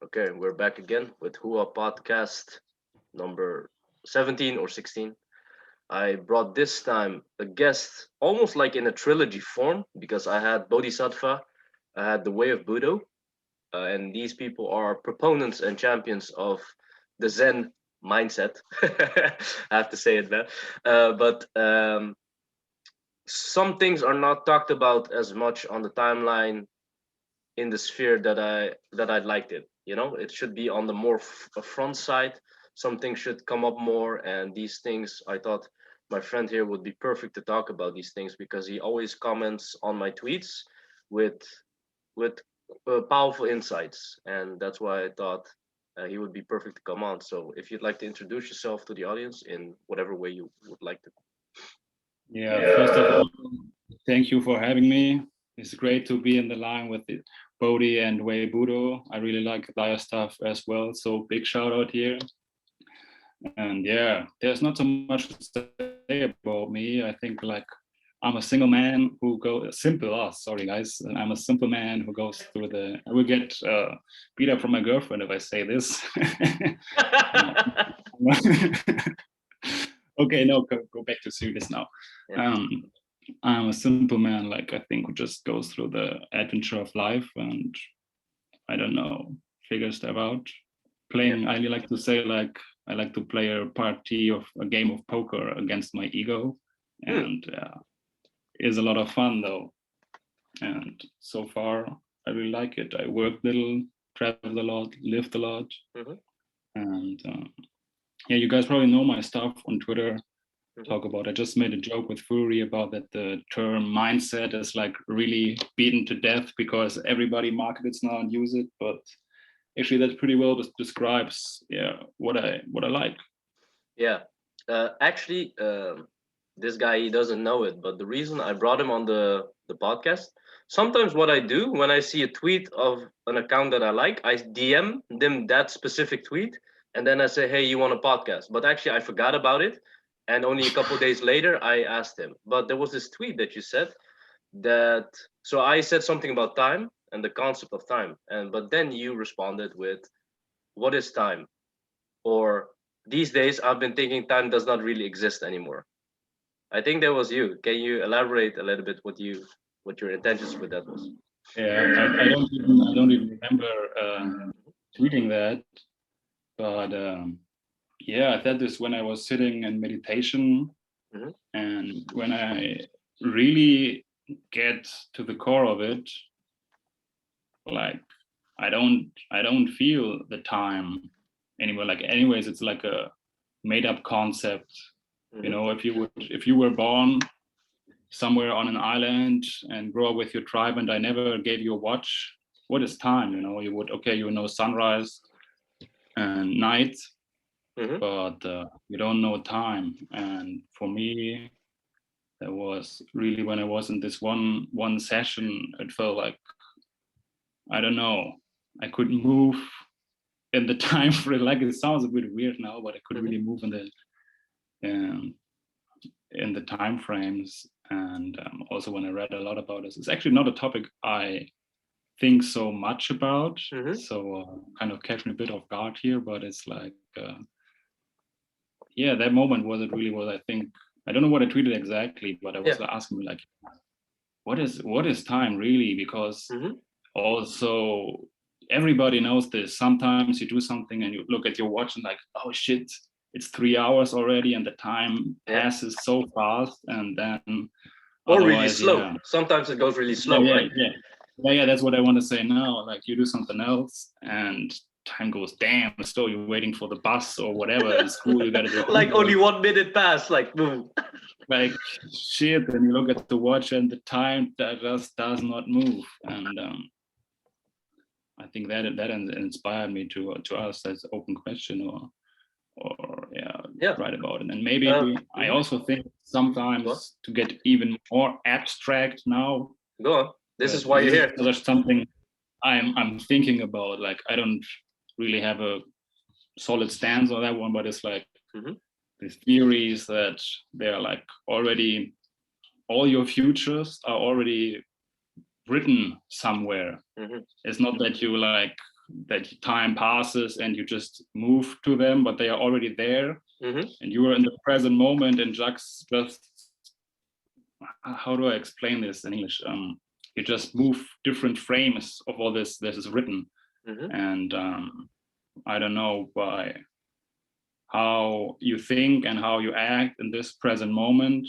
Okay, we're back again with HOOA podcast number 17 or 16. I brought this time a guest almost like in a trilogy form because I had Bodhisattva, I had the Way of Budo, and these people are proponents and champions of the Zen mindset. I have to say it, man. But some things are not talked about as much on the timeline in the sphere that I liked it. You know, it should be on the more front side. Something should come up more, and these things I thought my friend here would be perfect to talk about these things because he always comments on my tweets with with powerful insights, and that's why I thought he would be perfect to come on. So if you'd like to introduce yourself to the audience in whatever way you would like to. Yeah, first of all, thank you for having me. It's great to be in the line with Bodhi and Way Budo. I really like their stuff as well. So big shout out here. And yeah, there's not so much to say about me. I think like I'm a single man who goes simple. Oh, sorry guys. And I'm a simple man who goes through the. I will get beat up from my girlfriend if I say this. Okay, no, go back to serious now. Yeah. I'm a simple man, like I think who just goes through the adventure of life and I don't know, figure stuff out. Playing, I like to say like I like to play a party of a game of poker against my ego, and it's a lot of fun though. And so far, I really like it. I work little, travel a lot, lived a lot, and yeah, you guys probably know my stuff on Twitter. Talk about. I just made a joke with Fury about that the term mindset is like really beaten to death because everybody markets now and use it. But actually, that pretty well describes what I like. Yeah. Actually, this guy he doesn't know it, but the reason I brought him on the podcast, sometimes what I do when I see a tweet of an account that I like, I DM them that specific tweet, and then I say, "Hey, you want a podcast?" But actually, I forgot about it, and only a couple days later, I asked him. But there was this tweet that you said that. So I said something about time and the concept of time, and but then you responded with, "What is time?" Or these days, I've been thinking time does not really exist anymore. I think that was you. Can you elaborate a little bit what your intentions with that was? Yeah, I don't even remember tweeting that, but yeah, I said this when I was sitting in meditation, and when I really get to the core of it, like I don't feel the time anymore. Like anyways, it's like a made up concept. You know, if you were born somewhere on an island and grow up with your tribe and I never gave you a watch, what is time? You know, you would you know sunrise and night, but you don't know time. And for me, that was really when I was in this one session, it felt like I don't know, I could move in the time frame. Like it sounds a bit weird now, but I could really move in the time frames. And also when I read a lot about this, it's actually not a topic I think so much about. So kind of catch me a bit off guard here, but it's like, yeah, that moment was it really was, I think, I don't know what I tweeted exactly, but I was asking me like, what is time really? Because also everybody knows this. Sometimes you do something and you look at your watch and like, oh shit, it's 3 hours already and the time passes so fast. And then or really slow. Sometimes it goes really slow, right? Yeah, that's what I want to say now. Like you do something else and time goes damn slow. You're waiting for the bus or whatever in school. You gotta do like only 1 minute passed, like boom. Like shit, and you look at the watch and the time that just does not move. And I think that inspired me to ask that open question or write about it. And maybe I also think sometimes to get even more abstract now. Go on. This is why you're here. There's something I'm thinking about. Like I don't really have a solid stance on that one, but it's like the theories that they're like already all your futures are already written somewhere. It's not that you like that time passes and you just move to them, but they are already there, and you are in the present moment, and just how do I explain this in English? You just move different frames of all this that is written, and I don't know, by how you think and how you act in this present moment,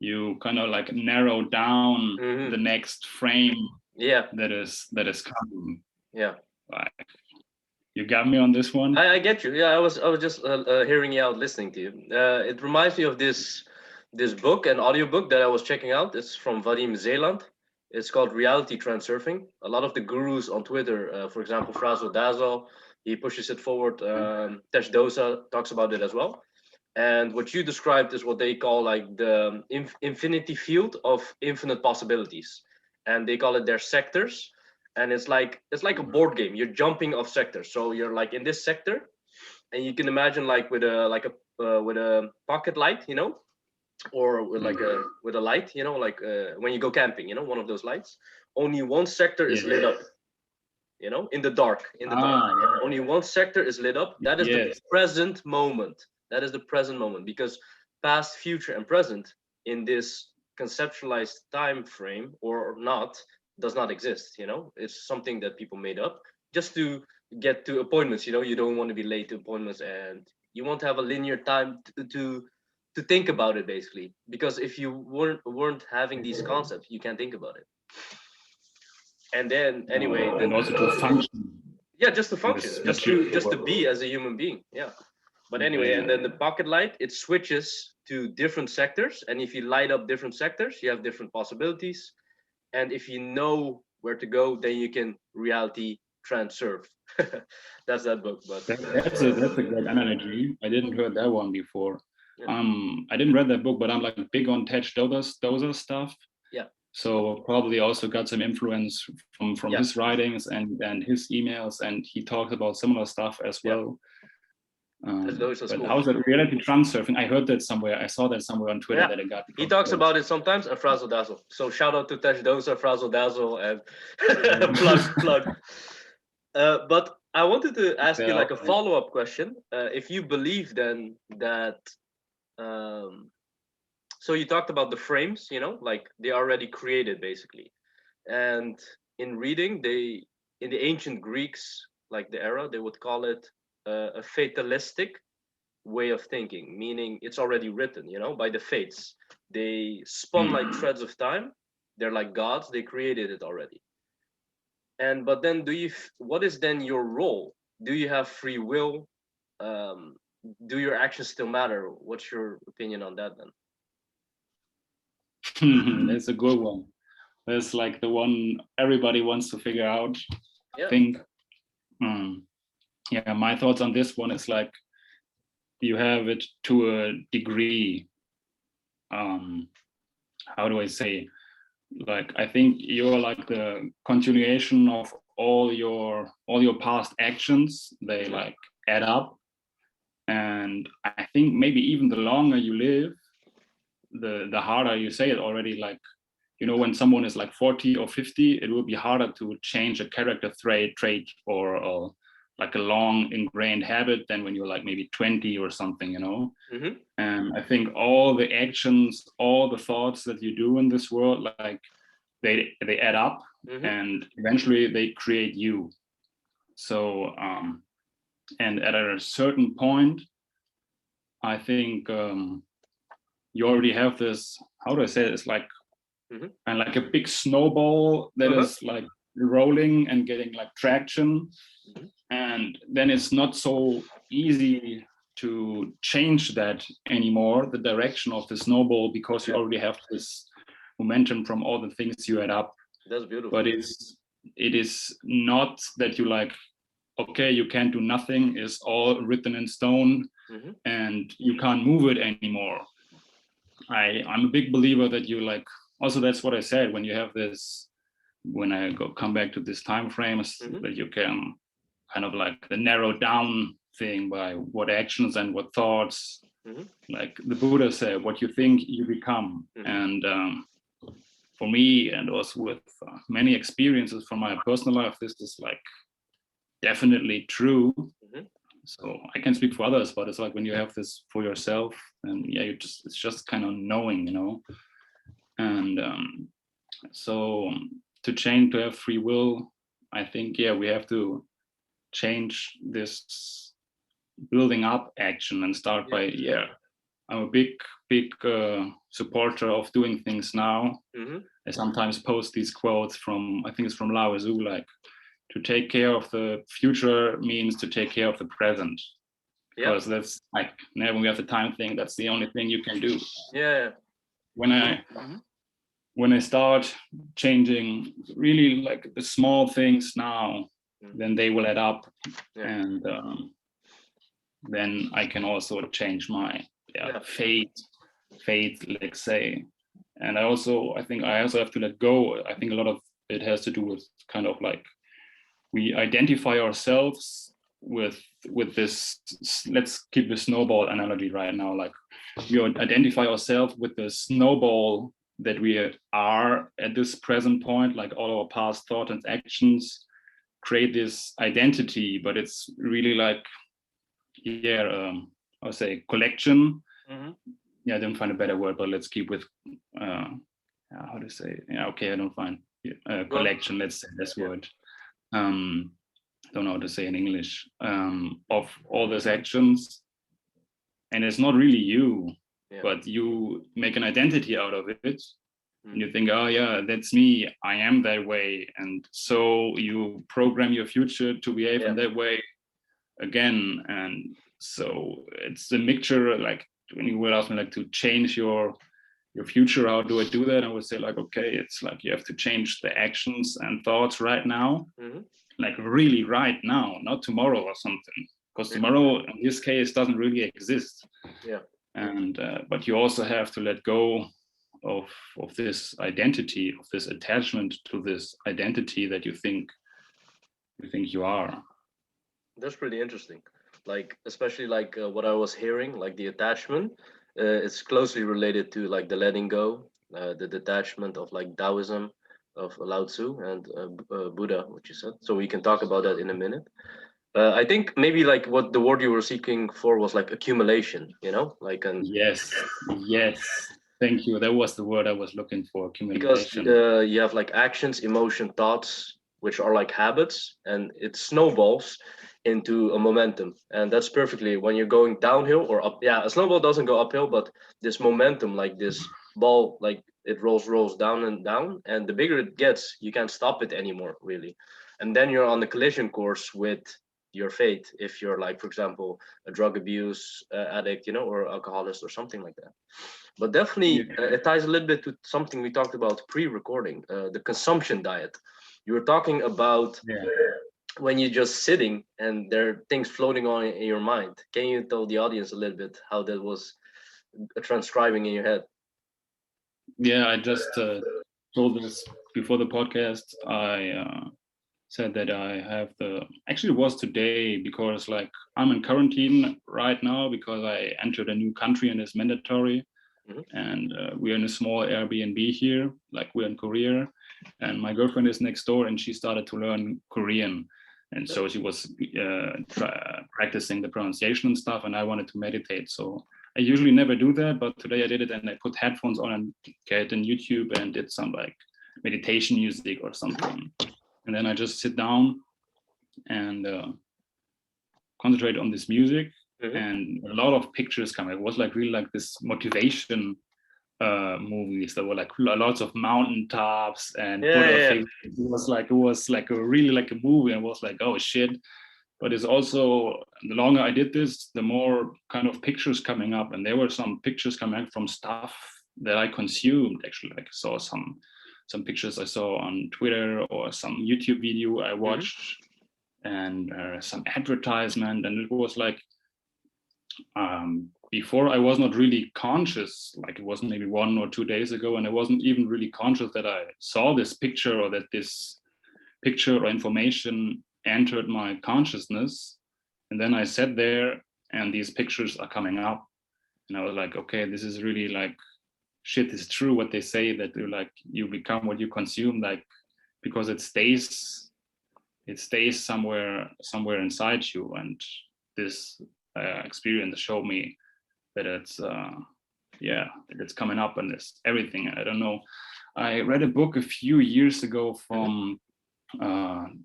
you kind of like narrow down the next frame that is coming. Like, you got me on this one. I get you. I was just hearing you out, listening to you. It reminds me of this book, an audiobook that I was checking out. It's from Vadim Zeeland. It's called Reality Transurfing. A lot of the gurus on Twitter, for example, Frazo Dazo, he pushes it forward. TAKEZO talks about it as well. And what you described is what they call like the infinity field of infinite possibilities, and they call it their sectors. And it's like a board game. You're jumping off sectors, so you're like in this sector, and you can imagine like with a pocket light, you know, or with like with a light, you know, like when you go camping, you know, one of those lights. Only one sector is lit up, you know, in the dark. Only one sector is lit up. That is the present moment. That is the present moment, because past, future, and present in this conceptualized time frame or not does not exist. You know, it's something that people made up just to get to appointments. You know, you don't want to be late to appointments, and you want to have a linear time to think about it, basically. Because if you weren't having these concepts, you can't think about it. And then anyway, and also to function. Yeah, just to function, just to be as a human being. Yeah. But anyway, and then the pocket light, it switches to different sectors. And if you light up different sectors, you have different possibilities. And if you know where to go, then you can reality transurf. That's that book. But that's a great analogy. I didn't heard that one before. I didn't read that book, but I'm like big on TAKEZO stuff. Yeah. So probably also got some influence from his writings and his emails, and he talks about similar stuff as well. But cool. How's that reality transurfing? I heard that somewhere. I saw that somewhere on Twitter that it got. He talks about it sometimes, and Frazo Dazzle. So shout out to TAKEZO, Frazo Dazzle, and plug. But I wanted to ask you like a follow-up question. If you believe then that, so you talked about the frames, you know, like they are already created basically, and in reading, in the ancient Greeks, like the era, they would call it a fatalistic way of thinking, meaning it's already written, you know, by the fates. They spun like threads of time. They're like gods. They created it already. But then what is then your role? Do you have free will? Do your actions still matter? What's your opinion on that then? That's a good one. That's like the one everybody wants to figure out. I think. Yeah, my thoughts on this one is like, you have it to a degree. How do I say? Like, I think you're like the continuation of all your past actions. They like add up, and I think maybe even the longer you live, the harder you say it already. Like, you know, when someone is like 40 or 50, it will be harder to change a character trait or like a long ingrained habit than when you're like maybe 20 or something, you know. And I think all the actions, all the thoughts that you do in this world, like they add up, and eventually they create you. So and at a certain point, I think you already have this, how do I say it? It's like and like a big snowball that is like rolling and getting like traction, and then it's not so easy to change that anymore, the direction of the snowball, because you already have this momentum from all the things you add up. That's beautiful. But it is not that you like, okay, you can't do nothing, it's all written in stone, and you can't move it anymore. I'm a big believer that you like, also that's what I said, when you have this, when I come back to this time frames, that you can kind of like the narrow down thing by what actions and what thoughts, like the Buddha said, what you think you become. And for me, and also with many experiences from my personal life, this is like definitely true. So I can speak for others, but it's like when you have this for yourself, and yeah, it's just kind of knowing, and so to change, to have free will, I think, yeah, we have to change this building up action and start by, I'm a big supporter of doing things now. I sometimes post these quotes from, I think it's from Lao Tzu, like, to take care of the future means to take care of the present, because that's like, when we have the time thing, that's the only thing you can do. When I start changing really like the small things now, then they will add up, and then I can also change my fate, let's say. And I think I also have to let go. I think a lot of it has to do with kind of like, we identify ourselves with this, let's keep the snowball analogy right now, like we identify ourselves with the snowball that we are at this present point, like all our past thoughts and actions create this identity, but it's really like, I would say collection. I don't find a better word, but let's keep with how to say, I don't find collection, let's say this word. Don't know how to say in English, of all those actions, and it's not really you, but you make an identity out of it, and you think, oh yeah, that's me, I am that way, and so you program your future to behave in that way again. And so it's a mixture. Like when you would ask me like to change your future, how do I do that? I would say like, okay, it's like you have to change the actions and thoughts right now, like really right now, not tomorrow or something, because tomorrow in this case doesn't really exist. And but you also have to let go of this identity, of this attachment to this identity that you think you are. That's pretty interesting. Like, especially like what I was hearing, like the attachment, it's closely related to like the letting go, the detachment of like Taoism, of Lao Tzu and Buddha, what you said. So we can talk about that in a minute. I think maybe like what the word you were seeking for was like accumulation, like an yes, thank you. That was the word I was looking for, accumulation. Because you have like actions, emotion, thoughts, which are like habits, and it snowballs into a momentum. And that's perfectly when you're going downhill or up. Yeah, a snowball doesn't go uphill, but this momentum, like this ball, like it rolls down and down, and the bigger it gets, you can't stop it anymore, really. And then you're on the collision course with your fate, if you're like, for example, a drug abuse addict, or alcoholist or something like that. But definitely it ties a little bit to something we talked about pre-recording, the consumption diet. You were talking about when you're just sitting and there are things floating on in your mind. Can you tell the audience a little bit how that was transcribing in your head? Yeah, I just told this before the podcast. I said that I have actually it was today, because like I'm in quarantine right now because I entered a new country and it's mandatory. And we're in a small Airbnb here, like we're in Korea, and my girlfriend is next door and she started to learn Korean. And so she was practicing the pronunciation and stuff, and I wanted to meditate. So I usually never do that, but today I did it, and I put headphones on and get on YouTube and did some like meditation music or something. And then I just sit down and concentrate on this music, and a lot of pictures come. It was like really like this motivation movies. There were like lots of mountain tops and Buddha figures. It was like a really like a movie, and was like, oh shit. But it's also, the longer I did this, the more kind of pictures coming up, and there were some pictures coming up from stuff that I consumed. Actually, like I saw some pictures I saw on Twitter, or some YouTube video I watched, and some advertisement. And it was like, before I was not really conscious, like it was maybe 1 or 2 days ago, and I wasn't even really conscious that I saw this picture, or that this picture or information entered my consciousness. And then I sat there and these pictures are coming up, and I was like, okay, this is really like, shit is true what they say, that you like, you become what you consume, like, because it stays it stays somewhere inside you. And this experience showed me that it's it's coming up, and it's everything. I don't know. I read a book a few years ago from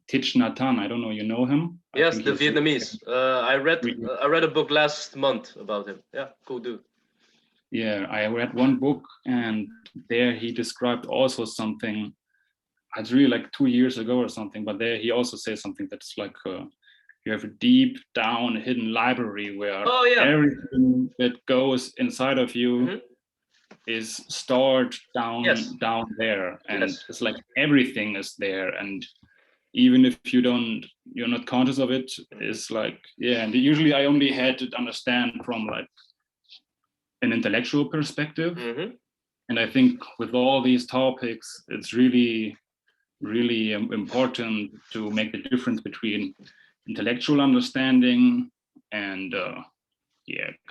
Thich Nhat Hanh. I don't know, you know him? Yes, I think the he's Vietnamese. I really, read a book last month about him. Yeah, cool dude. yeah, I read one book, and there he described also something. It's really like 2 years ago or something, but there he also says something that's like you have a deep down hidden library where Oh yeah. everything that goes inside of you is stored Yes. down there, and Yes. it's like everything is there, and even if you're not conscious of it, it's like, yeah. And usually I only had to understand from like an intellectual perspective, and I think with all these topics it's really important to make the difference between intellectual understanding and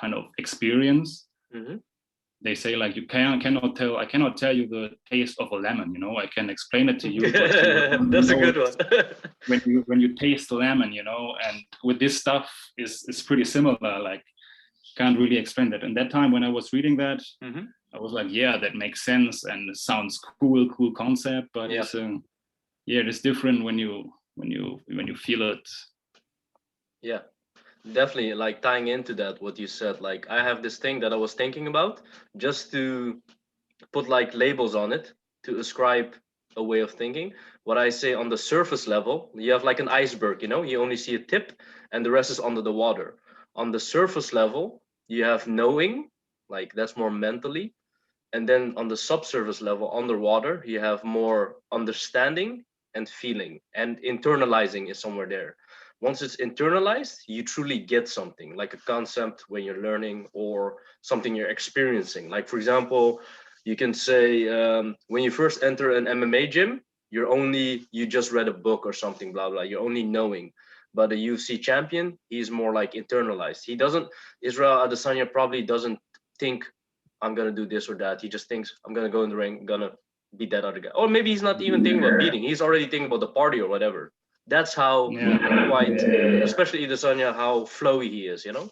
kind of experience. They say like I cannot tell you the taste of a lemon, you know. I can explain it to you, but That's a good one. when you taste the lemon, you know. And with this stuff is pretty similar. Like, can't really explain that. And that time when I was reading that, I was like, yeah, that makes sense and it sounds cool concept, but it's it's different when you feel it. Yeah, definitely. Like tying into that, what you said, like I have this thing that I was thinking about just to put like labels on it to ascribe a way of thinking. What I say on the surface level, you have like an iceberg, you know, you only see a tip and the rest is under the water. On the surface level, you have knowing, like that's more mentally. And then on the subsurface level, underwater, you have more understanding and feeling, and internalizing is somewhere there. Once it's internalized, you truly get something like a concept when you're learning or something you're experiencing. Like, for example, you can say when you first enter an MMA gym, you just read a book or something, blah, blah, you're only knowing. But a UFC champion, he's more like internalized. He doesn't, Israel Adesanya probably doesn't think I'm gonna do this or that. He just thinks I'm gonna go in the ring, gonna beat that other guy. Or maybe he's not even thinking about beating. He's already thinking about the party or whatever. That's how quite, especially Adesanya, how flowy he is, you know.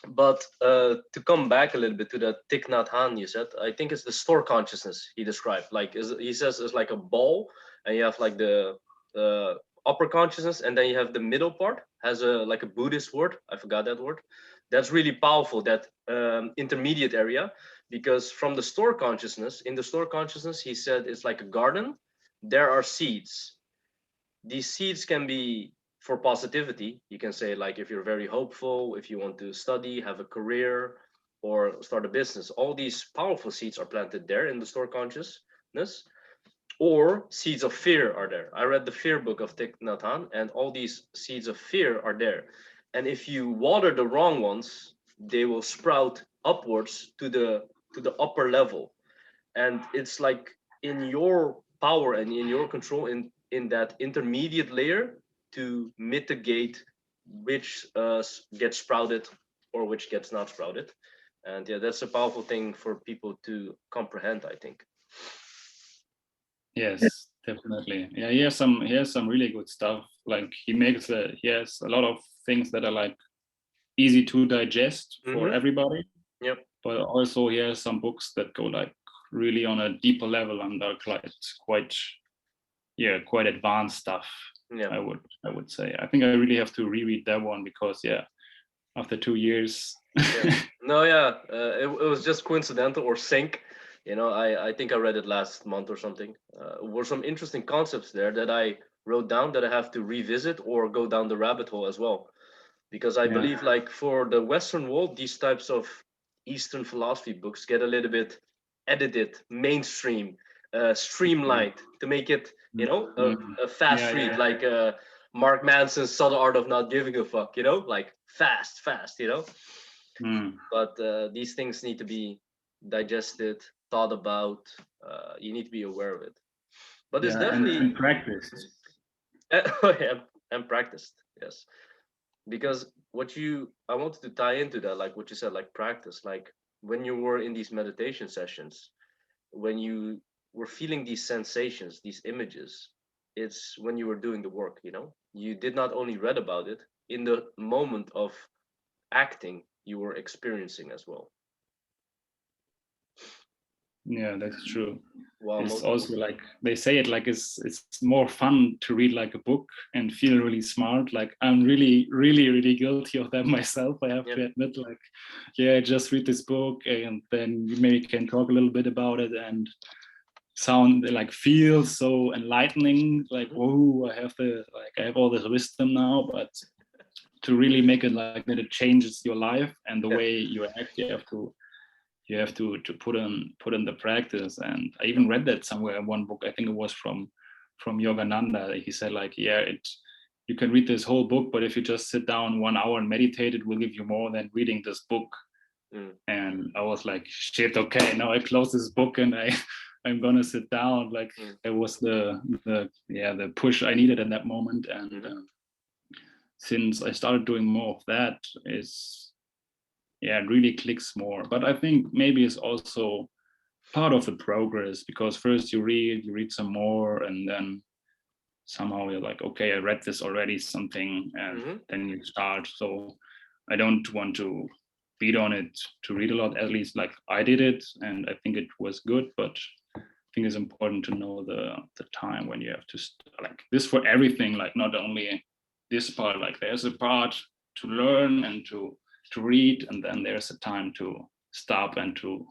But to come back a little bit to that Thich Nhat Hanh you said, I think it's the store consciousness he described. Like he says it's like a ball, and you have like the upper consciousness, and then you have the middle part. Has a like a Buddhist word. I forgot that word. That's really powerful. That intermediate area, because from the store consciousness, in the store consciousness, he said it's like a garden. There are seeds. These seeds can be for positivity. You can say like if you're very hopeful, if you want to study, have a career, or start a business, all these powerful seeds are planted there in the store consciousness. Or seeds of fear are there. I read the fear book of Thich Nhat Hanh, and all these seeds of fear are there. And if you water the wrong ones, they will sprout upwards to the upper level. And it's like in your power and in your control in that intermediate layer to mitigate which gets sprouted or which gets not sprouted. And yeah, that's a powerful thing for people to comprehend, I think. Yes, definitely. Yeah, he has some really good stuff. Like he has a lot of things that are like easy to digest for everybody. Yep. But also he has some books that go like really on a deeper level and are quite advanced stuff. Yeah. I would say. I think I really have to reread that one because after 2 years. No, yeah, it was just coincidental or sync. You know, I think I read it last month or something. Were some interesting concepts there that I wrote down that I have to revisit or go down the rabbit hole as well. Because I believe like for the Western world, these types of Eastern philosophy books get a little bit edited, mainstream, streamlined to make it, you know, a fast read, like Mark Manson's Subtle Art of Not Giving a Fuck, you know, like fast, you know. But these things need to be digested, thought about. You need to be aware of it. But it's definitely and practiced. And practiced, yes. Because I wanted to tie into that, like what you said, like practice, like when you were in these meditation sessions, when you were feeling these sensations, these images, it's when you were doing the work, you know. You did not only read about it, in the moment of acting, you were experiencing as well. Yeah, that's true. While It's most also people, like they say it like it's more fun to read like a book and feel really smart. Like I'm really guilty of that myself. I have yeah, to admit, like, yeah, just read this book and then you maybe can talk a little bit about it and sound like feel so enlightening. Like, whoa, I have all this wisdom now. But to really make it like that, it changes your life and the yeah, way you act. You have to put in the practice. And I even read that somewhere in one book. I think it was from Yogananda. He said like, yeah, you can read this whole book, but if you just sit down 1 hour and meditate, it will give you more than reading this book. And I was like, shit, okay, now I close this book and I'm gonna sit down. Like it was the push I needed in that moment. And since I started doing more of that, it really clicks more. But I think maybe it's also part of the progress, because first you read some more, and then somehow you're like, okay, I read this already, something, and then you start. So I don't want to beat on it to read a lot, at least like I did it, and I think it was good. But I think it's important to know the time when you have to like this for everything, like not only this part, like there's a part to learn and to read, and then there's a time to stop and to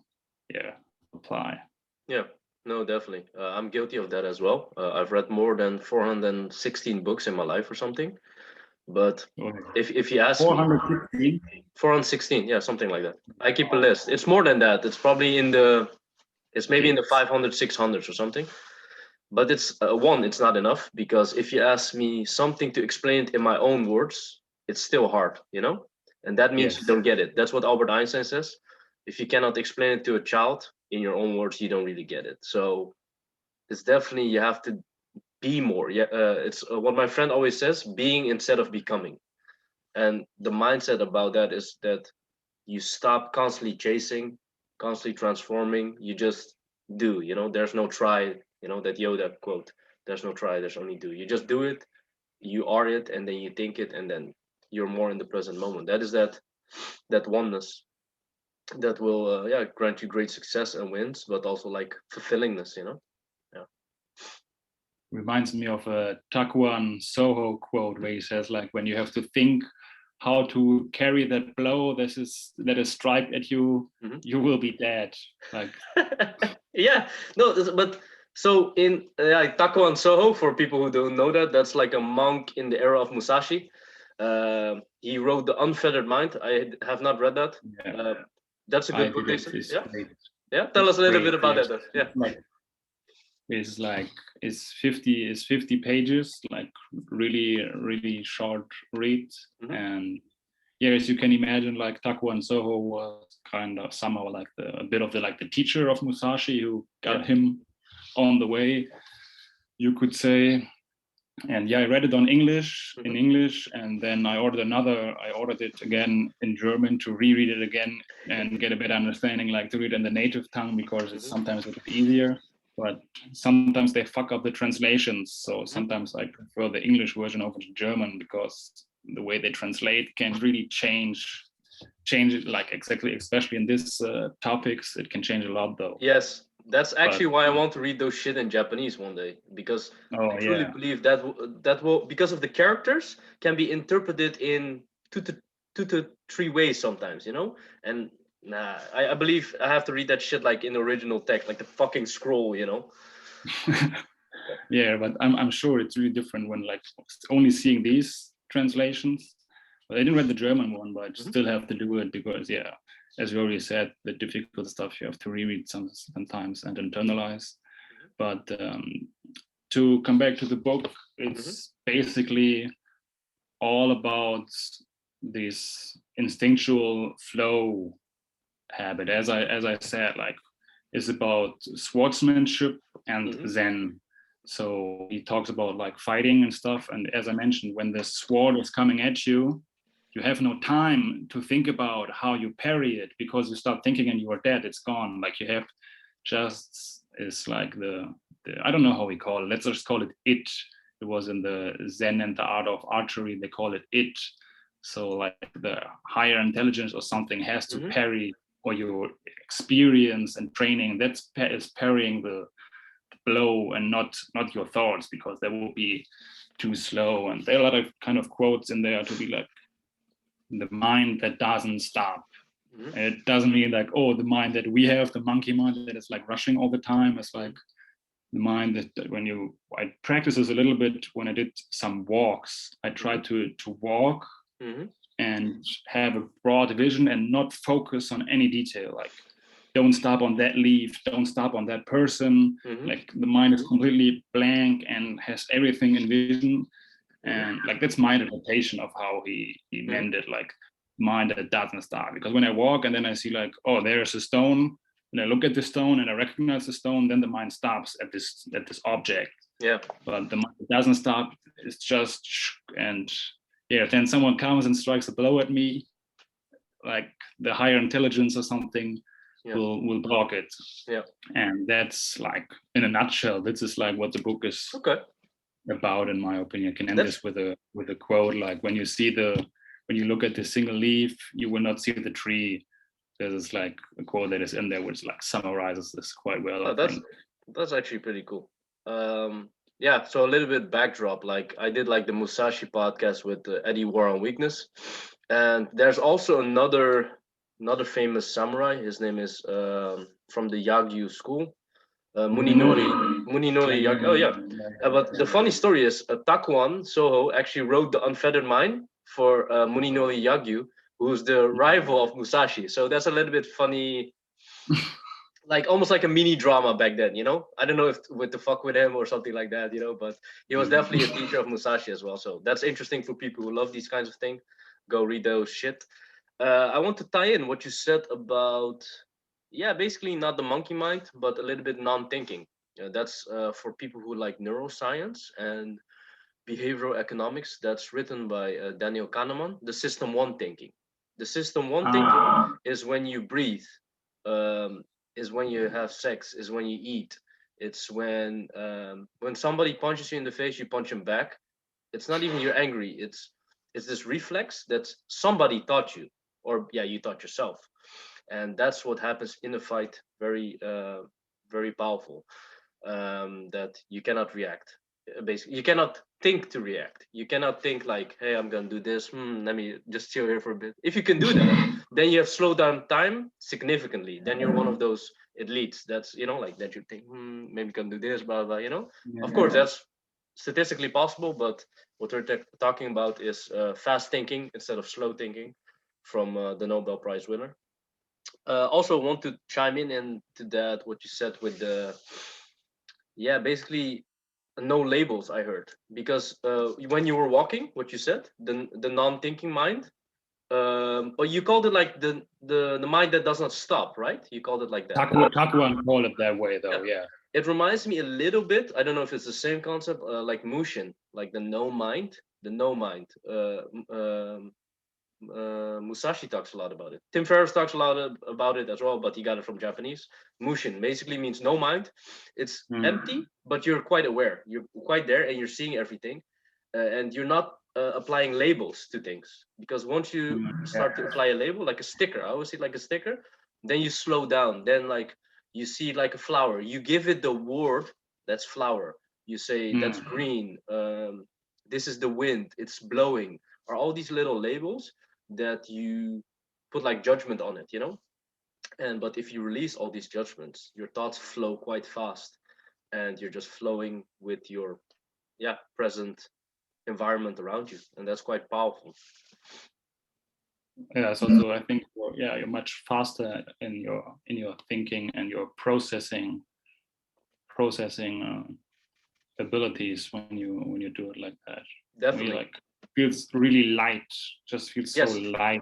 apply. yeah. No, definitely. I'm guilty of that as well. I've read more than 416 books in my life or something. But if you ask me, 415. 416, yeah, something like that. I keep a list. It's more than that. It's probably it's maybe in the 500, 600s or something. But it's it's not enough, because if you ask me something to explain it in my own words, it's still hard, you know? And that means you don't get it. That's what Albert Einstein says. If you cannot explain it to a child in your own words, you don't really get it. So it's definitely, you have to be more. Yeah, it's what my friend always says: being instead of becoming. And the mindset about that is that you stop constantly chasing, constantly transforming. You just do. You know, there's no try. You know that Yoda quote: "There's no try. There's only do." You just do it. You are it, and then you think it, and then you're more in the present moment. That is that oneness that will grant you great success and wins, but also like fulfillingness. You know. Yeah. Reminds me of a Takuan Soho quote where he says like, when you have to think how to carry that blow that is striped at you, you will be dead. Like yeah, no, but so in Takuan Soho, for people who don't know that, that's like a monk in the era of Musashi. He wrote The Unfettered Mind. I have not read that. That's a good book, they say. Yeah, yeah. Tell us a little bit about that. Yeah. Is 50 pages, like really short read. And as you can imagine, like Takuan Soho was kind of somehow like a bit of the teacher of Musashi, who got him on the way, you could say. And I read it in English, and then I ordered it again in German to reread it again and get a better understanding, like to read in the native tongue, because it's sometimes a bit easier. But sometimes they fuck up the translations, so sometimes I prefer the English version over the German, because the way they translate can really change it, like exactly, especially in this topics, it can change a lot though. Yes, that's actually why I want to read those shit in Japanese one day, because I truly believe that will, because of the characters, can be interpreted in two to three ways sometimes, you know. And I believe I have to read that shit like in the original text, like the fucking scroll, you know. Yeah, but I'm sure it's really different when like only seeing these translations. But I didn't read the German one, but I still have to do it, because as we already said, the difficult stuff you have to reread sometimes and internalize. But to come back to the book, it's basically all about this instinctual flow habit. As I said, like it's about swordsmanship and Zen. So he talks about like fighting and stuff. And as I mentioned, when the sword is coming at you, you have no time to think about how you parry it, because you start thinking and you are dead. It's gone. Like you have just, it's like the I don't know how we call it. Let's just call it. it was in the Zen and the art of archery, they call it it. So like the higher intelligence or something has to parry, or your experience and training is parrying the blow, and not your thoughts, because they will be too slow. And there are a lot of kind of quotes in there to be like, the mind that doesn't stop. It doesn't mean like, oh, the mind that we have, the monkey mind that is like rushing all the time. It's like the mind that when I practice this a little bit when I did some walks. I tried to walk and have a broad vision and not focus on any detail. Like, don't stop on that leaf, don't stop on that person. Like the mind is completely blank and has everything in vision. And like that's my interpretation of how he meant it, like mind that doesn't stop. Because when I walk and then I see like, oh, there's a stone, and I look at the stone and I recognize the stone, then the mind stops at this object. Yeah. But the mind doesn't stop. It's just, and yeah, then someone comes and strikes a blow at me, like the higher intelligence or something will block it. Yeah. And that's like, in a nutshell, this is like what the book is about, in my opinion. I can end this with a quote, like, when you look at the single leaf, you will not see the tree. There's like a quote that is in there which like summarizes this quite well. That's actually pretty cool. Yeah, so a little bit backdrop. Like, I did like the Musashi podcast with Eddie War on Weakness, and there's also another famous samurai. His name is from the Yagyu school, Muninori Yagyu. Oh yeah. But the funny story is Takuan Soho actually wrote the Unfettered Mind for Muninori Yagyu, who's the rival of Musashi. So that's a little bit funny, like almost like a mini drama back then, you know? I don't know if with the fuck with him or something like that, you know, but he was definitely a teacher of Musashi as well. So that's interesting for people who love these kinds of things. Go read those shit. I want to tie in what you said about, basically not the monkey mind, but a little bit non-thinking. That's for people who like neuroscience and behavioral economics. That's written by Daniel Kahneman, the system one thinking. The system one thinking is when you breathe, is when you have sex, is when you eat. It's when somebody punches you in the face, you punch him back. It's not even you're angry. It's this reflex that somebody taught you, or you taught yourself, and that's what happens in a fight. Very very powerful. That you cannot react. Basically, you cannot think to react. You cannot think like, hey, I'm gonna do this, let me just chill here for a bit. If you can do that, then you have slowed down time significantly. Then you're one of those elites that's, like, that you think, maybe can do this, blah blah, Of course, that's statistically possible, but what we're talking about is fast thinking instead of slow thinking, from the Nobel Prize winner. Also want to chime in into that, what you said with the, basically no labels. I heard, because when you were walking, what you said, the non-thinking mind, or you called it like the mind that does not stop, right? You called it like that. Takuan call it that way, though. Yeah. It reminds me a little bit, I don't know if it's the same concept, like Mushin, like the no mind. Musashi talks a lot about it. Tim Ferriss talks a lot about it as well, but he got it from Japanese. Mushin basically means no mind. It's empty, but you're quite aware. You're quite there, and you're seeing everything, and you're not applying labels to things. Because once you start to apply a label, like a sticker, I always see like a sticker, then you slow down. Then, like, you see like a flower, you give it the word, that's flower. You say that's green. This is the wind. It's blowing. Are all these little labels that you put like judgment on it, but if you release all these judgments, your thoughts flow quite fast, and you're just flowing with your present environment around you, and that's quite powerful. So I think you're much faster in your thinking and your processing abilities when you do it like that. Definitely. Feels really light, just feels so light,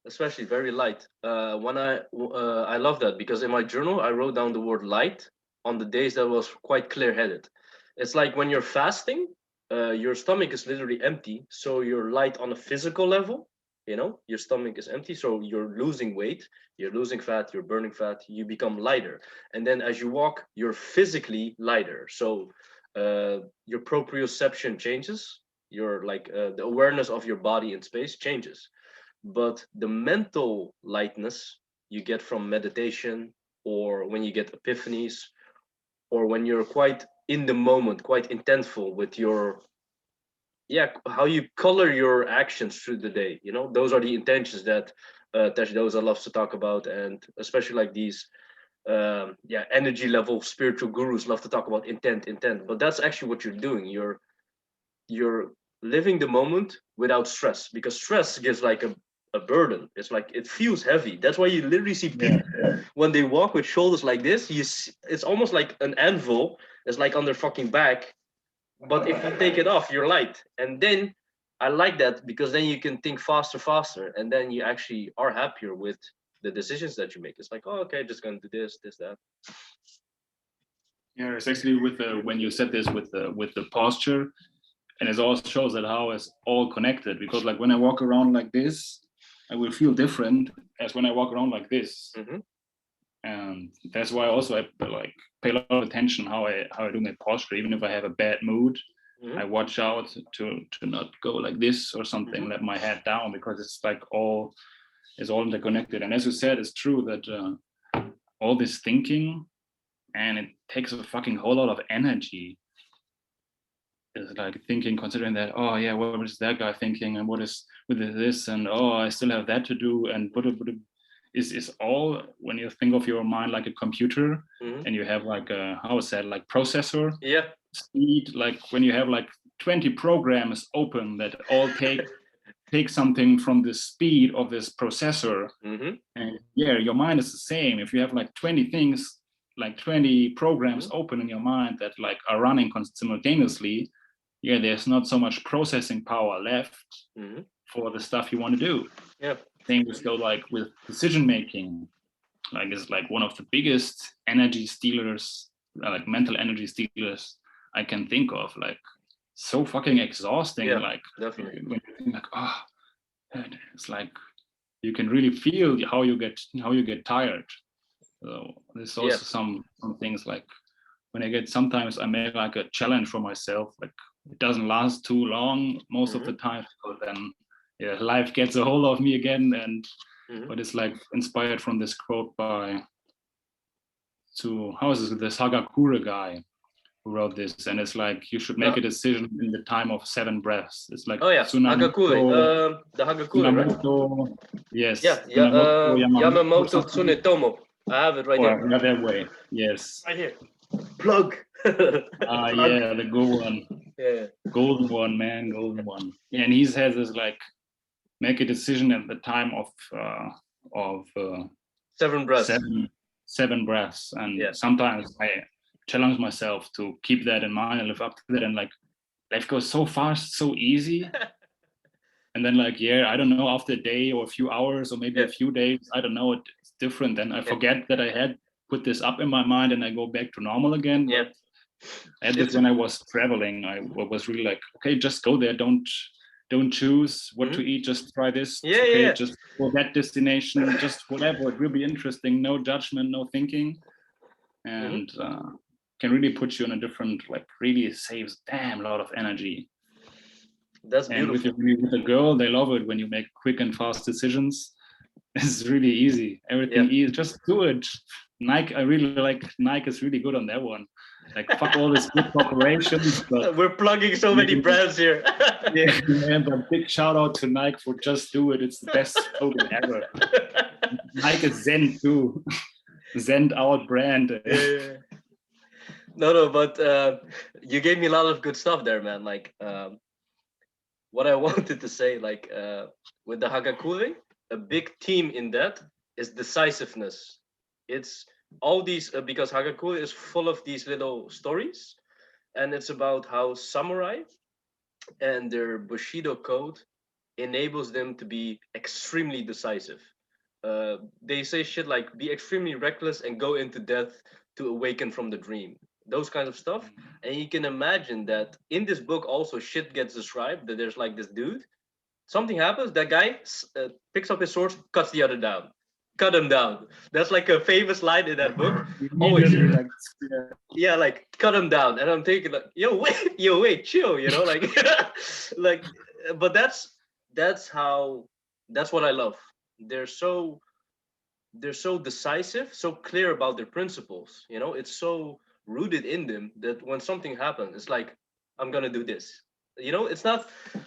especially very light. When I love that, because in my journal I wrote down the word light on the days that was quite clear-headed. It's like when you're fasting, your stomach is literally empty, so you're light on a physical level. Your stomach is empty, so you're losing weight, you're losing fat, you're burning fat, you become lighter, and then as you walk, you're physically lighter. So your proprioception changes. Your the awareness of your body in space changes, but the mental lightness you get from meditation, or when you get epiphanies, or when you're quite in the moment, quite intentful with your how you color your actions through the day. Those are the intentions that TAKEZO loves to talk about, and especially like these energy level spiritual gurus love to talk about intent. But that's actually what you're doing. You're living the moment without stress, because stress gives like a burden. It's like it feels heavy. That's why you literally see people when they walk with shoulders like this, it's almost like an anvil. It's like on their fucking back. But if you take it off, you're light. And then I like that, because then you can think faster, and then you actually are happier with the decisions that you make. It's like, oh, okay, just gonna do this, that. Yeah, it's actually with the when you said this with the posture, and it also shows that how it's all connected. Because like when I walk around like this, I will feel different as when I walk around like this. Mm-hmm. And that's why also I like pay a lot of attention how I do my posture. Even if I have a bad mood, I watch out to not go like this or something, let my head down, because it's like all interconnected. And as you said, it's true that all this thinking, and it takes a fucking whole lot of energy. It's like thinking, considering that, oh yeah, what is that guy thinking, and what is with this, and oh, I still have that to do, and is all, when you think of your mind like a computer, and you have like a, how is that, like processor speed, like when you have like 20 programs open that all take something from the speed of this processor. And your mind is the same. If you have like 20 things, like 20 programs open in your mind that like are running simultaneously, there's not so much processing power left for the stuff you want to do. Same with like with decision making. Like it's like one of the biggest energy stealers, like mental energy stealers I can think of. Like so fucking exhausting. Like definitely. When you think like, oh, it's like you can really feel how you get tired. So there's also some things like when I get, sometimes I make like a challenge for myself. Like it doesn't last too long most of the time. So then life gets a hold of me again. And but it's like inspired from this quote by this Hagakure guy who wrote this, and it's like you should make a decision in the time of 7 breaths. It's like Hagakure, the Hagakure, right? Yes. Yamamoto Tsunetomo. I have it right here. That way. Yes. Right here. Plug. Yeah, the good one. Yeah. Golden one, man, golden one. Yeah, and he has this like make a decision at the time of 7 breaths. Seven breaths. And sometimes I challenge myself to keep that in mind and live up to that. And like life goes so fast, so easy. And then like, I don't know, after a day or a few hours or maybe a few days, I don't know, it's different. Then I forget that I had put this up in my mind and I go back to normal again. Yeah. I had this when I was traveling. I was really like, okay, just go there. Don't choose what to eat. Just try this. Just for that destination, just whatever. It will be interesting. No judgment, no thinking. And can really put you in a different, like really saves damn lot of energy. That's beautiful. And with a girl, they love it when you make quick and fast decisions. It's really easy. Everything easy. Just do it. Nike, I really like Nike is really good on that one. Like fuck all these big corporations. We're plugging so many brands here. Man, but big shout out to Nike for just do it. It's the best slogan ever. Nike is Zen too. Zen our brand. No, but you gave me a lot of good stuff there, man. Like what I wanted to say, like with the Hagakure, a big theme in that is decisiveness. It's all these because Hagakure is full of these little stories, and it's about how samurai and their Bushido code enables them to be extremely decisive. They say shit like be extremely reckless and go into death to awaken from the dream. Those kinds of stuff. And you can imagine that in this book also shit gets described, that there's like this dude, something happens, that guy picks up his sword, cuts the other down. cut him down. That's like a famous line in that book. Always, Immediately, like, yeah, like cut him down. And I'm thinking like, yo, wait, chill, you know, like, like, but that's what I love. They're so decisive, so clear about their principles. You know, it's so rooted in them that when something happens, it's like, I'm gonna do this. You know, it's not,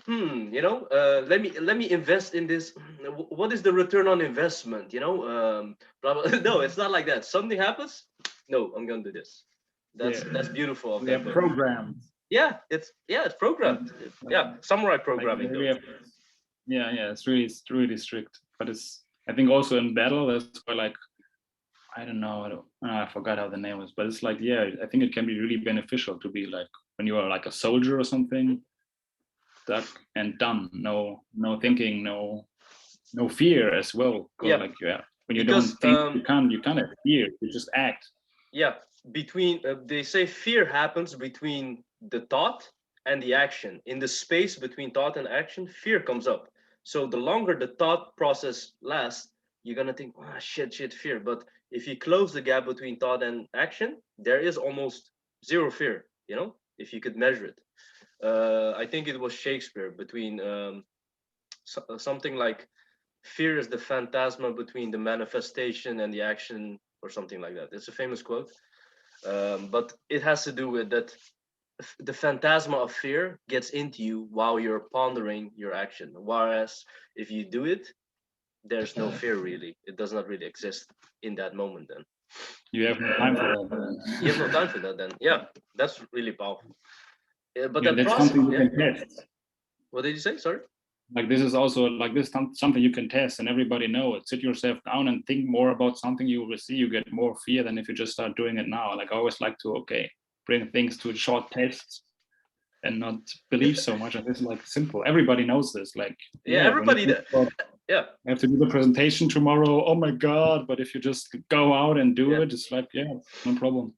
let me invest in this. What is the return on investment? You know, blah, blah. No, it's not like that. Something happens, no, I'm gonna do this. That's beautiful of we that are book. programmed. Yeah, it's programmed. Yeah, samurai programming. Like, it's really strict. But I think also in battle, that's why, like, I don't know, I forgot how the name was, but it's like, I think it can be really beneficial to be like, when you are like a soldier or something, stuck and done. No thinking, no fear as well. Yeah. Like, when you don't think, you can't have fear. You just act. Yeah, between they say fear happens between the thought and the action. In the space between thought and action, fear comes up. So the longer the thought process lasts, you're gonna think, oh, shit, fear. But if you close the gap between thought and action, there is almost zero fear. You know, if you could measure it. I think it was Shakespeare between something like, fear is the phantasma between the manifestation and the action, or something like that. It's a famous quote, but it has to do with that. The phantasma of fear gets into you while you're pondering your action, whereas if you do it, there's no fear really. It does not really exist in that moment. Then you have no time for that. You have no time for that. Then that's really powerful. But that that's process, something you can test. What did you say? Sorry. Like, this is also like this something you can test, and everybody know it. Sit yourself down and think more about something. You will see you get more fear than if you just start doing it now. Like, I always like to bring things to short tests and not believe so much. And this is like simple. Everybody knows this. Like, everybody does. I have to do the presentation tomorrow. Oh my God. But if you just go out and do it, it's like, no problem.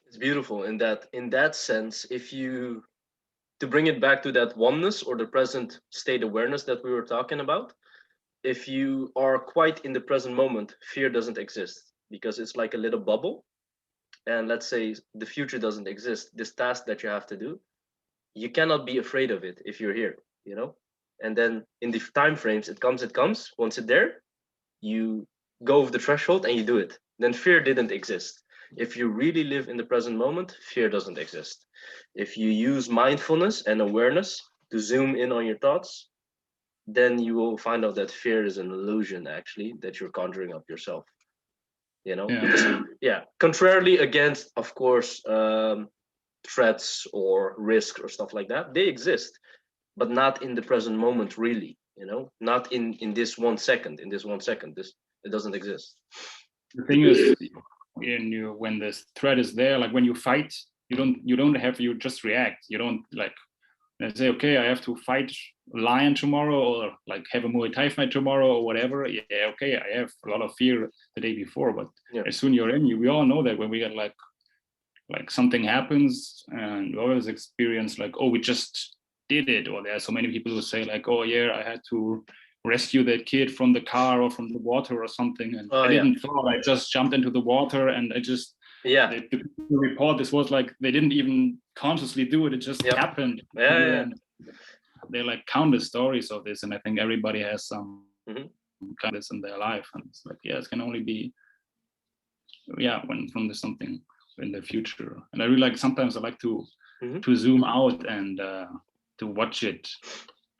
It's beautiful in that sense. If you, to bring it back to that oneness or the present state awareness that we were talking about, if you are quite in the present moment, fear doesn't exist, because it's like a little bubble. And let's say the future doesn't exist, this task that you have to do, you cannot be afraid of it if you're here, you know. And then in the time frames, it comes. Once it's there, you go over the threshold and you do it. Then fear didn't exist. If you really live in the present moment, fear doesn't exist. If you use mindfulness and awareness to zoom in on your thoughts, then you will find out that fear is an illusion, actually, that you're conjuring up yourself. You know, contrarily against, of course, threats or risks or stuff like that, they exist, but not in the present moment, really. You know, not in this 1 second. In this 1 second, it doesn't exist. The thing is, when this threat is there, like when you fight, you just react. You don't like, let's say, okay, I have to fight a lion tomorrow, or like have a Muay Thai fight tomorrow, or whatever. Yeah, okay, I have a lot of fear the day before, but as soon you're in, we all know that when we get like something happens, and we always experience like, oh, we just did it. Or there are so many people who say like, oh yeah, I had to rescue that kid from the car or from the water or something, and I didn't fall, I just jumped into the water, and I just the report, this was like they didn't even consciously do it, it just happened. They're like countless stories of this, and I think everybody has some kind of this in their life, and it's like, it can only be when from there's something in the future. And I really like, sometimes I like to zoom out and to watch it,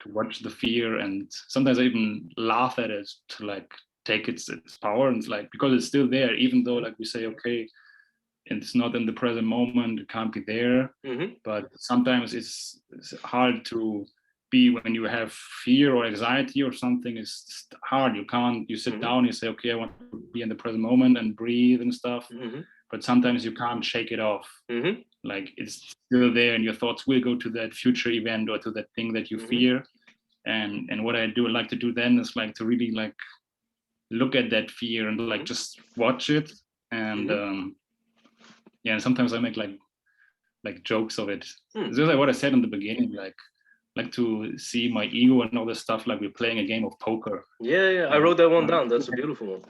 to watch the fear, and sometimes I even laugh at it, to like take its power, and it's like, because it's still there, even though like we say, okay, it's not in the present moment, it can't be there. But sometimes it's hard to be when you have fear or anxiety or something. It's hard. You sit down, you say, okay, I want to be in the present moment and breathe and stuff. But sometimes you can't shake it off. Like, it's still there, and your thoughts will go to that future event or to that thing that you fear. And what I like to do then is like to really like look at that fear and like just watch it. And and sometimes I make like jokes of it. This is like what I said in the beginning, like to see my ego and all this stuff, like we're playing a game of poker. I wrote that one down. That's a beautiful one.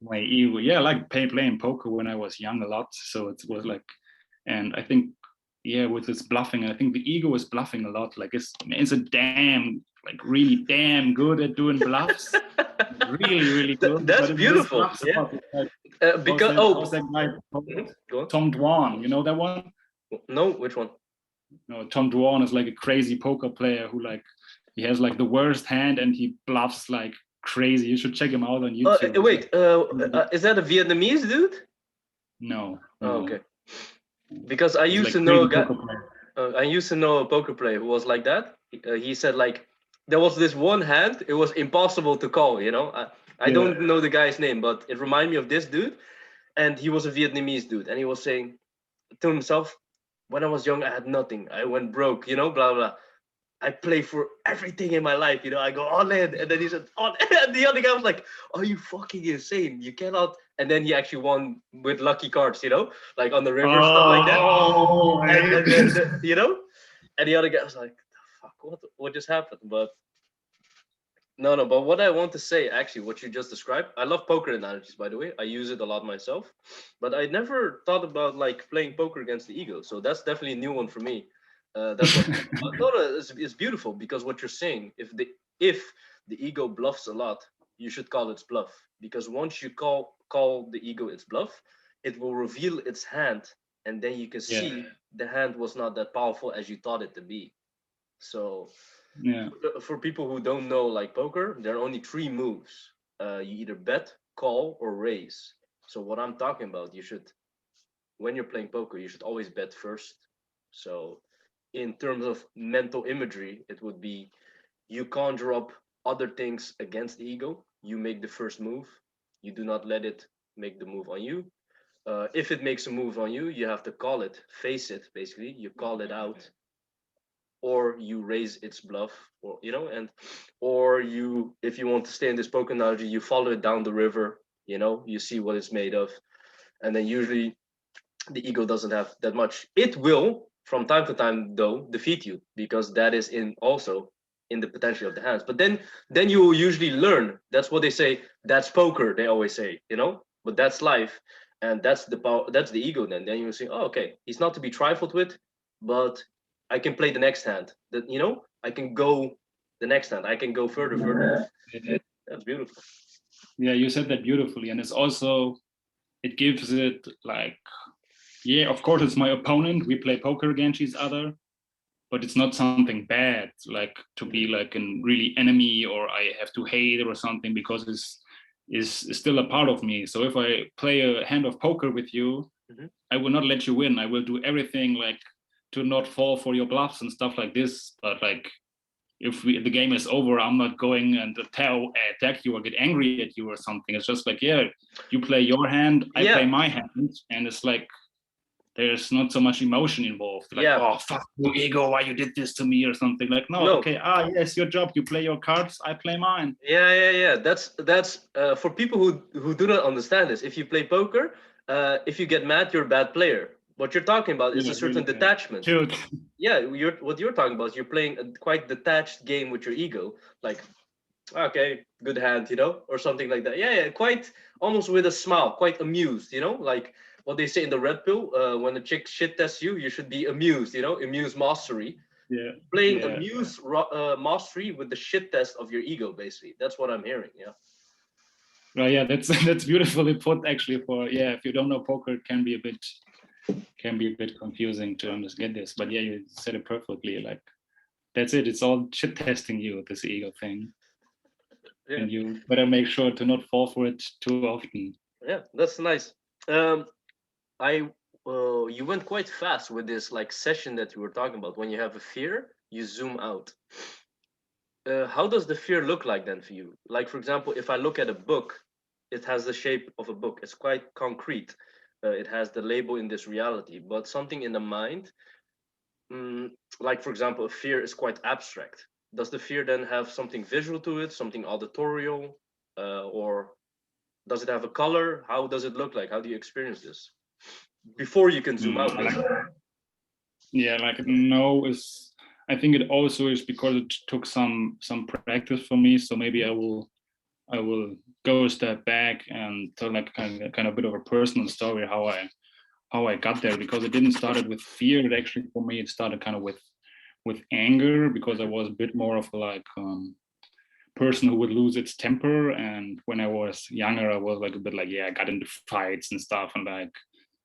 my ego. Yeah, I like playing poker when I was young a lot. So it was like, and I think, yeah, with this bluffing, I think the ego is bluffing a lot. Like it's a damn, like really damn good at doing bluffs. Really, really good. That's But it just beautiful. bluffs a Yeah. lot. It's like, Because how's that guy called? go on. Tom Dwan, you know that one? No, which one? No, Tom Dwan is like a crazy poker player who like he has like the worst hand and he bluffs like crazy. You should check him out on YouTube. Wait, is that a Vietnamese dude? No, Oh, no. okay. Because I He's used like to know a crazy guy. poker player. I used to know a poker player who was like that. He said like there was this one hand it was impossible to call. You know, I Yeah. don't know the guy's name, but it reminded me of this dude, and he was a Vietnamese dude, and he was saying to himself, "When I was young, I had nothing. I went broke. You know, blah blah. I play for everything in my life. You know, I go all in." And then he said, "On." And the other guy was like, "Are you fucking insane? You cannot." And then he actually won with lucky cards. You know, like on the river, stuff like that. Oh, And then you know, and the other guy was like, "Fuck, what just happened?" But no. But what I want to say, actually, what you just described, I love poker analogies, by the way. I use it a lot myself, but I never thought about like playing poker against the ego. So that's definitely a new one for me. That's what. No, it's beautiful because what you're saying, if the ego bluffs a lot, you should call its bluff because once you call the ego its bluff, it will reveal its hand, and then you can yeah, see the hand was not that powerful as you thought it to be. So yeah, for people who don't know like poker, there are only three moves. You either bet, call, or raise. So what I'm talking about, you should when you're playing poker, you should always bet first. So in terms of mental imagery, it would be you conjure up other things against the ego. You make the first move. You do not let it make the move on you. If it makes a move on you, you have to call it, face it, basically. You call it out, or you raise its bluff, or and or you, if you want to stay in this poker analogy, you follow it down the river. You see what it's made of, and then usually the ego doesn't have that much. It will from time to time though defeat you because that is in also in the potential of the hands. But then you will usually learn. That's what they say. That's poker. They always say, but that's life, and that's the power. That's the ego. Then you say, oh, okay, he's not to be trifled with, but I can play the next hand. That I can go the next hand. I can go further. That's beautiful. yeah. You said that beautifully, and it's also it gives it like, yeah, of course it's my opponent. We play poker against each other, but it's not something bad, like to be like a really enemy or I have to hate it or something because it's is still a part of me. So if I play a hand of poker with you, I will not let you win. I will do everything like to not fall for your bluffs and stuff like this. But like if the game is over, I'm not going and attack you or get angry at you or something. It's just like, yeah, you play your hand, I play my hand, and it's like there's not so much emotion involved. Like, oh fuck you, ego, why you did this to me or something. Like, no, okay, yes, your job. You play your cards, I play mine. Yeah. That's for people who do not understand this. If you play poker, if you get mad, you're a bad player. What you're talking about is a certain really detachment. Yeah, what you're talking about is you're playing a quite detached game with your ego. Like, okay, good hand, or something like that. Yeah, quite almost with a smile, quite amused, like what they say in the red pill. When a chick shit tests you, you should be amused, amused mastery. Yeah, playing amused mastery with the shit test of your ego, basically. That's what I'm hearing. Yeah. Well, yeah, that's beautifully put. Actually, if you don't know poker, it can be a bit confusing to understand this. But yeah, you said it perfectly. Like that's it. It's all shit testing you, this ego thing, and you better make sure to not fall for it too often. Yeah, that's nice. You went quite fast with this like session that you were talking about. When you have a fear, you zoom out. How does the fear look like then for you? Like, for example, if I look at a book, it has the shape of a book. It's quite concrete. It has the label in this reality, but something in the mind, like for example, a fear is quite abstract. Does the fear then have something visual to it, something auditorial, or does it have a color? How does it look like? How do you experience this before you can zoom out? No is. I think it also is because it took some practice for me. So maybe I will I will go a step back and tell like kind of a bit of a personal story how I got there, because it didn't started with fear. It actually, for me, it started kind of with anger, because I was a bit more of like person who would lose its temper. And when I was younger, I was like a bit like, I got into fights and stuff, and like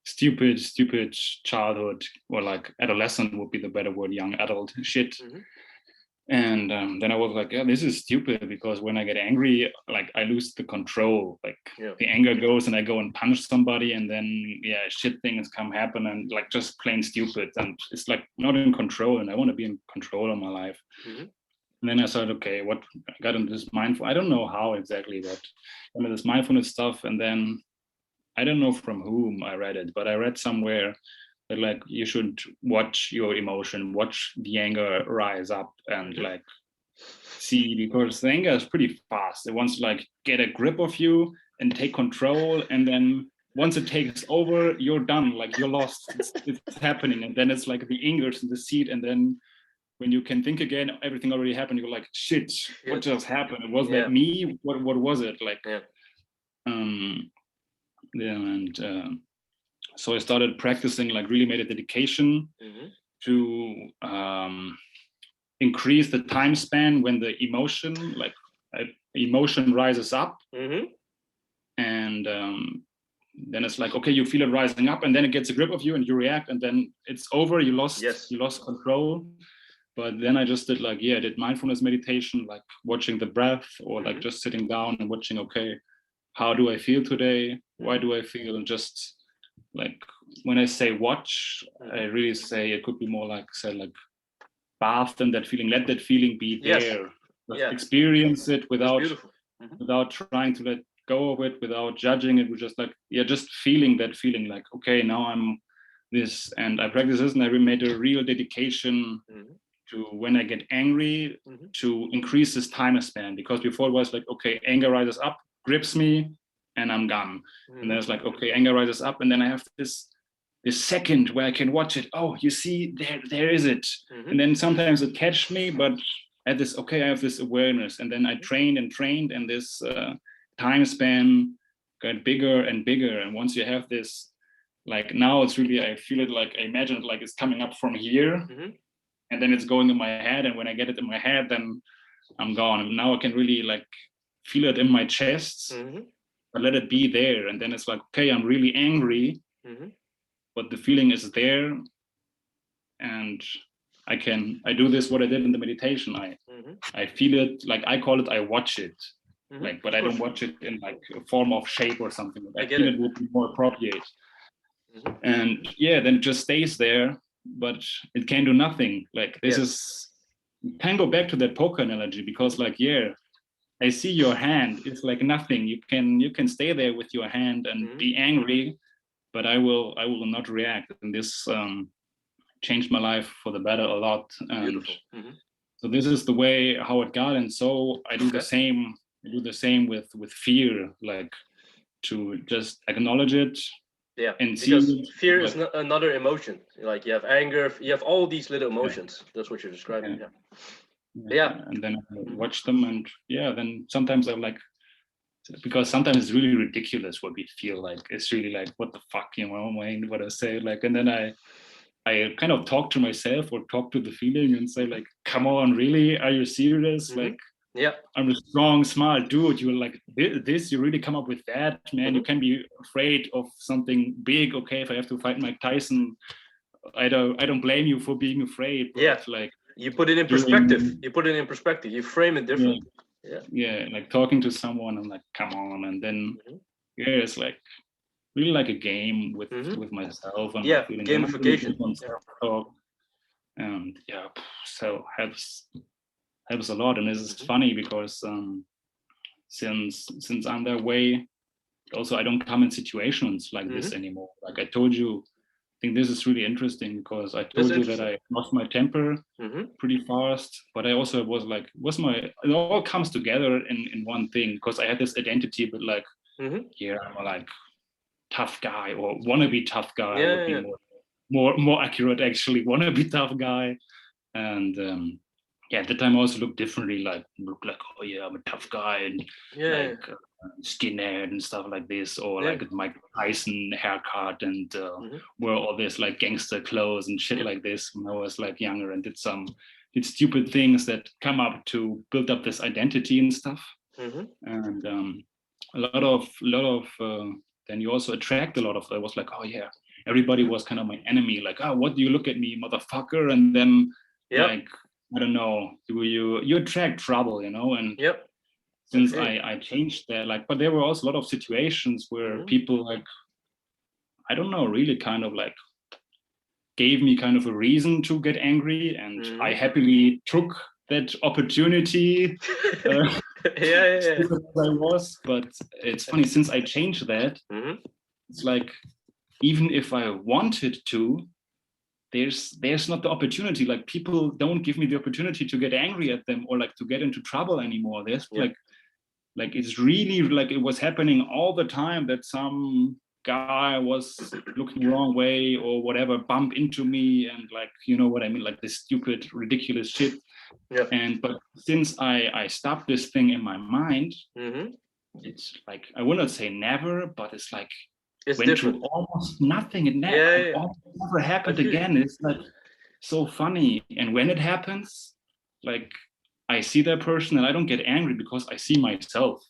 stupid childhood, or like adolescent would be the better word, young adult shit. And then I was like, this is stupid, because when I get angry, like I lose the control. Like the anger goes and I go and punch somebody, and then shit things come happen, and like just plain stupid, and it's like not in control, and I want to be in control of my life. And then I said, okay, what I got into this mindful, I don't know how exactly, but into this mindfulness stuff. And then I don't know from whom I read it, but I read somewhere that like you should watch your emotion, watch the anger rise up, and like see, because the anger is pretty fast. It wants to like get a grip of you and take control, and then once it takes over, you're done. Like you're lost. It's happening, and then it's like the anger's in the seat, and then when you can think again, everything already happened. You're like, shit, what just happened? Was that me? What was it? Like, so I started practicing, like really made a dedication to increase the time span when the emotion, emotion rises up. And then it's like, okay, you feel it rising up, and then it gets a grip of you and you react, and then it's over. You lost control. But then I just did like, I did mindfulness meditation, like watching the breath, or like just sitting down and watching, okay, how do I feel today? Why do I feel? And just like, when I say watch, I really say it could be more like, say, like bath in that feeling, let that feeling be there. Experience it without trying to let go of it, without judging it. We're just like, just feeling that feeling, like, okay, now I'm this, and I practice this, and I made a real dedication to, when I get angry, to increase this time span, because before it was like, okay, anger rises up, grips me, and I'm gone. And then it's like, okay, anger rises up, and then I have this second where I can watch it. Oh, you see, there is it. And then sometimes it catches me, but at this, okay, I have this awareness, and then I trained, and this time span got bigger and bigger. And once you have this, like now it's really, I feel it, like I imagine it like it's coming up from here. And then it's going in my head, and when I get it in my head, then I'm gone. And now I can really like feel it in my chest, but let it be there. And then it's like, okay, I'm really angry, but the feeling is there, and I do this, what I did in the meditation. I feel it, like I call it, I watch it, like, but I don't watch it in like a form of shape or something. I feel it would be more appropriate. And then it just stays there, but it can do nothing. Like this is, can go back to that poker analogy, because like, I see your hand, it's like nothing. You can stay there with your hand and be angry, but I will not react. And this changed my life for the better a lot. And so this is the way how it got. And so I do the same. I do the same with fear, like to just acknowledge it. And because fear is another emotion. Like you have anger, you have all these little emotions. That's what you're describing. And then I watch them, and then sometimes I'm like, because sometimes it's really ridiculous what we feel like. It's really like, what the fuck, what I say, like, and then I kind of talk to myself, or talk to the feeling, and say like, come on, really, are you serious? Like, I'm a strong, smart dude. You're like this. You really come up with that, man. You can be afraid of something big. Okay, if I have to fight Mike Tyson, I don't blame you for being afraid. But like, you put it in perspective. You frame it differently. Like talking to someone, I'm like, come on, and then it's like really like a game with myself and my feelings. Gamification. Self-talk. And so helps a lot. And this is funny, because since I'm that way, also I don't come in situations like this anymore. Like I told you, I think this is really interesting, because I told you that I lost my temper pretty fast, but I also was like, it all comes together in one thing, because I had this identity, but like, I'm a like tough guy, or wannabe tough guy. Would be more accurate, actually, wannabe tough guy. And at the time I also looked differently, look like, oh yeah, I'm a tough guy, and skinhead and stuff like this, or like Mike Tyson haircut, and wear all this like gangster clothes and shit like this when I was like younger, and did stupid things that come up to build up this identity and stuff. And a lot of then you also attract a lot of that. It was like, oh yeah, everybody was kind of my enemy, like, oh, what do you look at me, motherfucker? And then like, I don't know, you attract trouble, and since I changed that, like, but there were also a lot of situations where people like, I don't know, really kind of like gave me kind of a reason to get angry, and I happily took that opportunity. I was, but it's funny, since I changed that, it's like, even if I wanted to, there's not the opportunity. Like, people don't give me the opportunity to get angry at them or like to get into trouble anymore. There's like it's really like, it was happening all the time that some guy was looking the wrong way or whatever, bump into me, and like, you know what I mean, like this stupid, ridiculous shit. But since I stopped this thing in my mind, it's like, I will not say never, but it's like, it's went different. to almost nothing. It never happened again. It's like so funny. And when it happens, like, I see that person and I don't get angry because I see myself.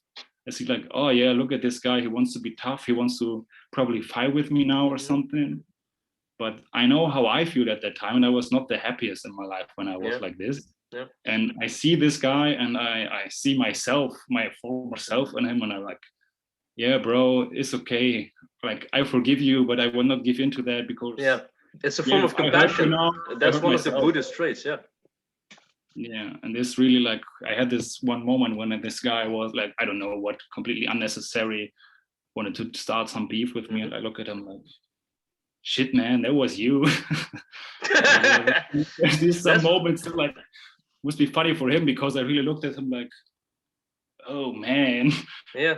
I see like, oh yeah, look at this guy. He wants to be tough. He wants to probably fight with me now or something. But I know how I feel at that time. And I was not the happiest in my life when I was like this. And I see this guy and I see myself, my former self in him. And I'm like, yeah, bro, it's okay. Like, I forgive you, but I will not give into that because it's a form of compassion. That's one of the Buddhist traits. And this really, like, I had this one moment when this guy was like, I don't know what, completely unnecessary, wanted to start some beef with me, and I look at him like, shit, man, that was you. There's some moments that like must be funny for him, because I really looked at him like, oh man,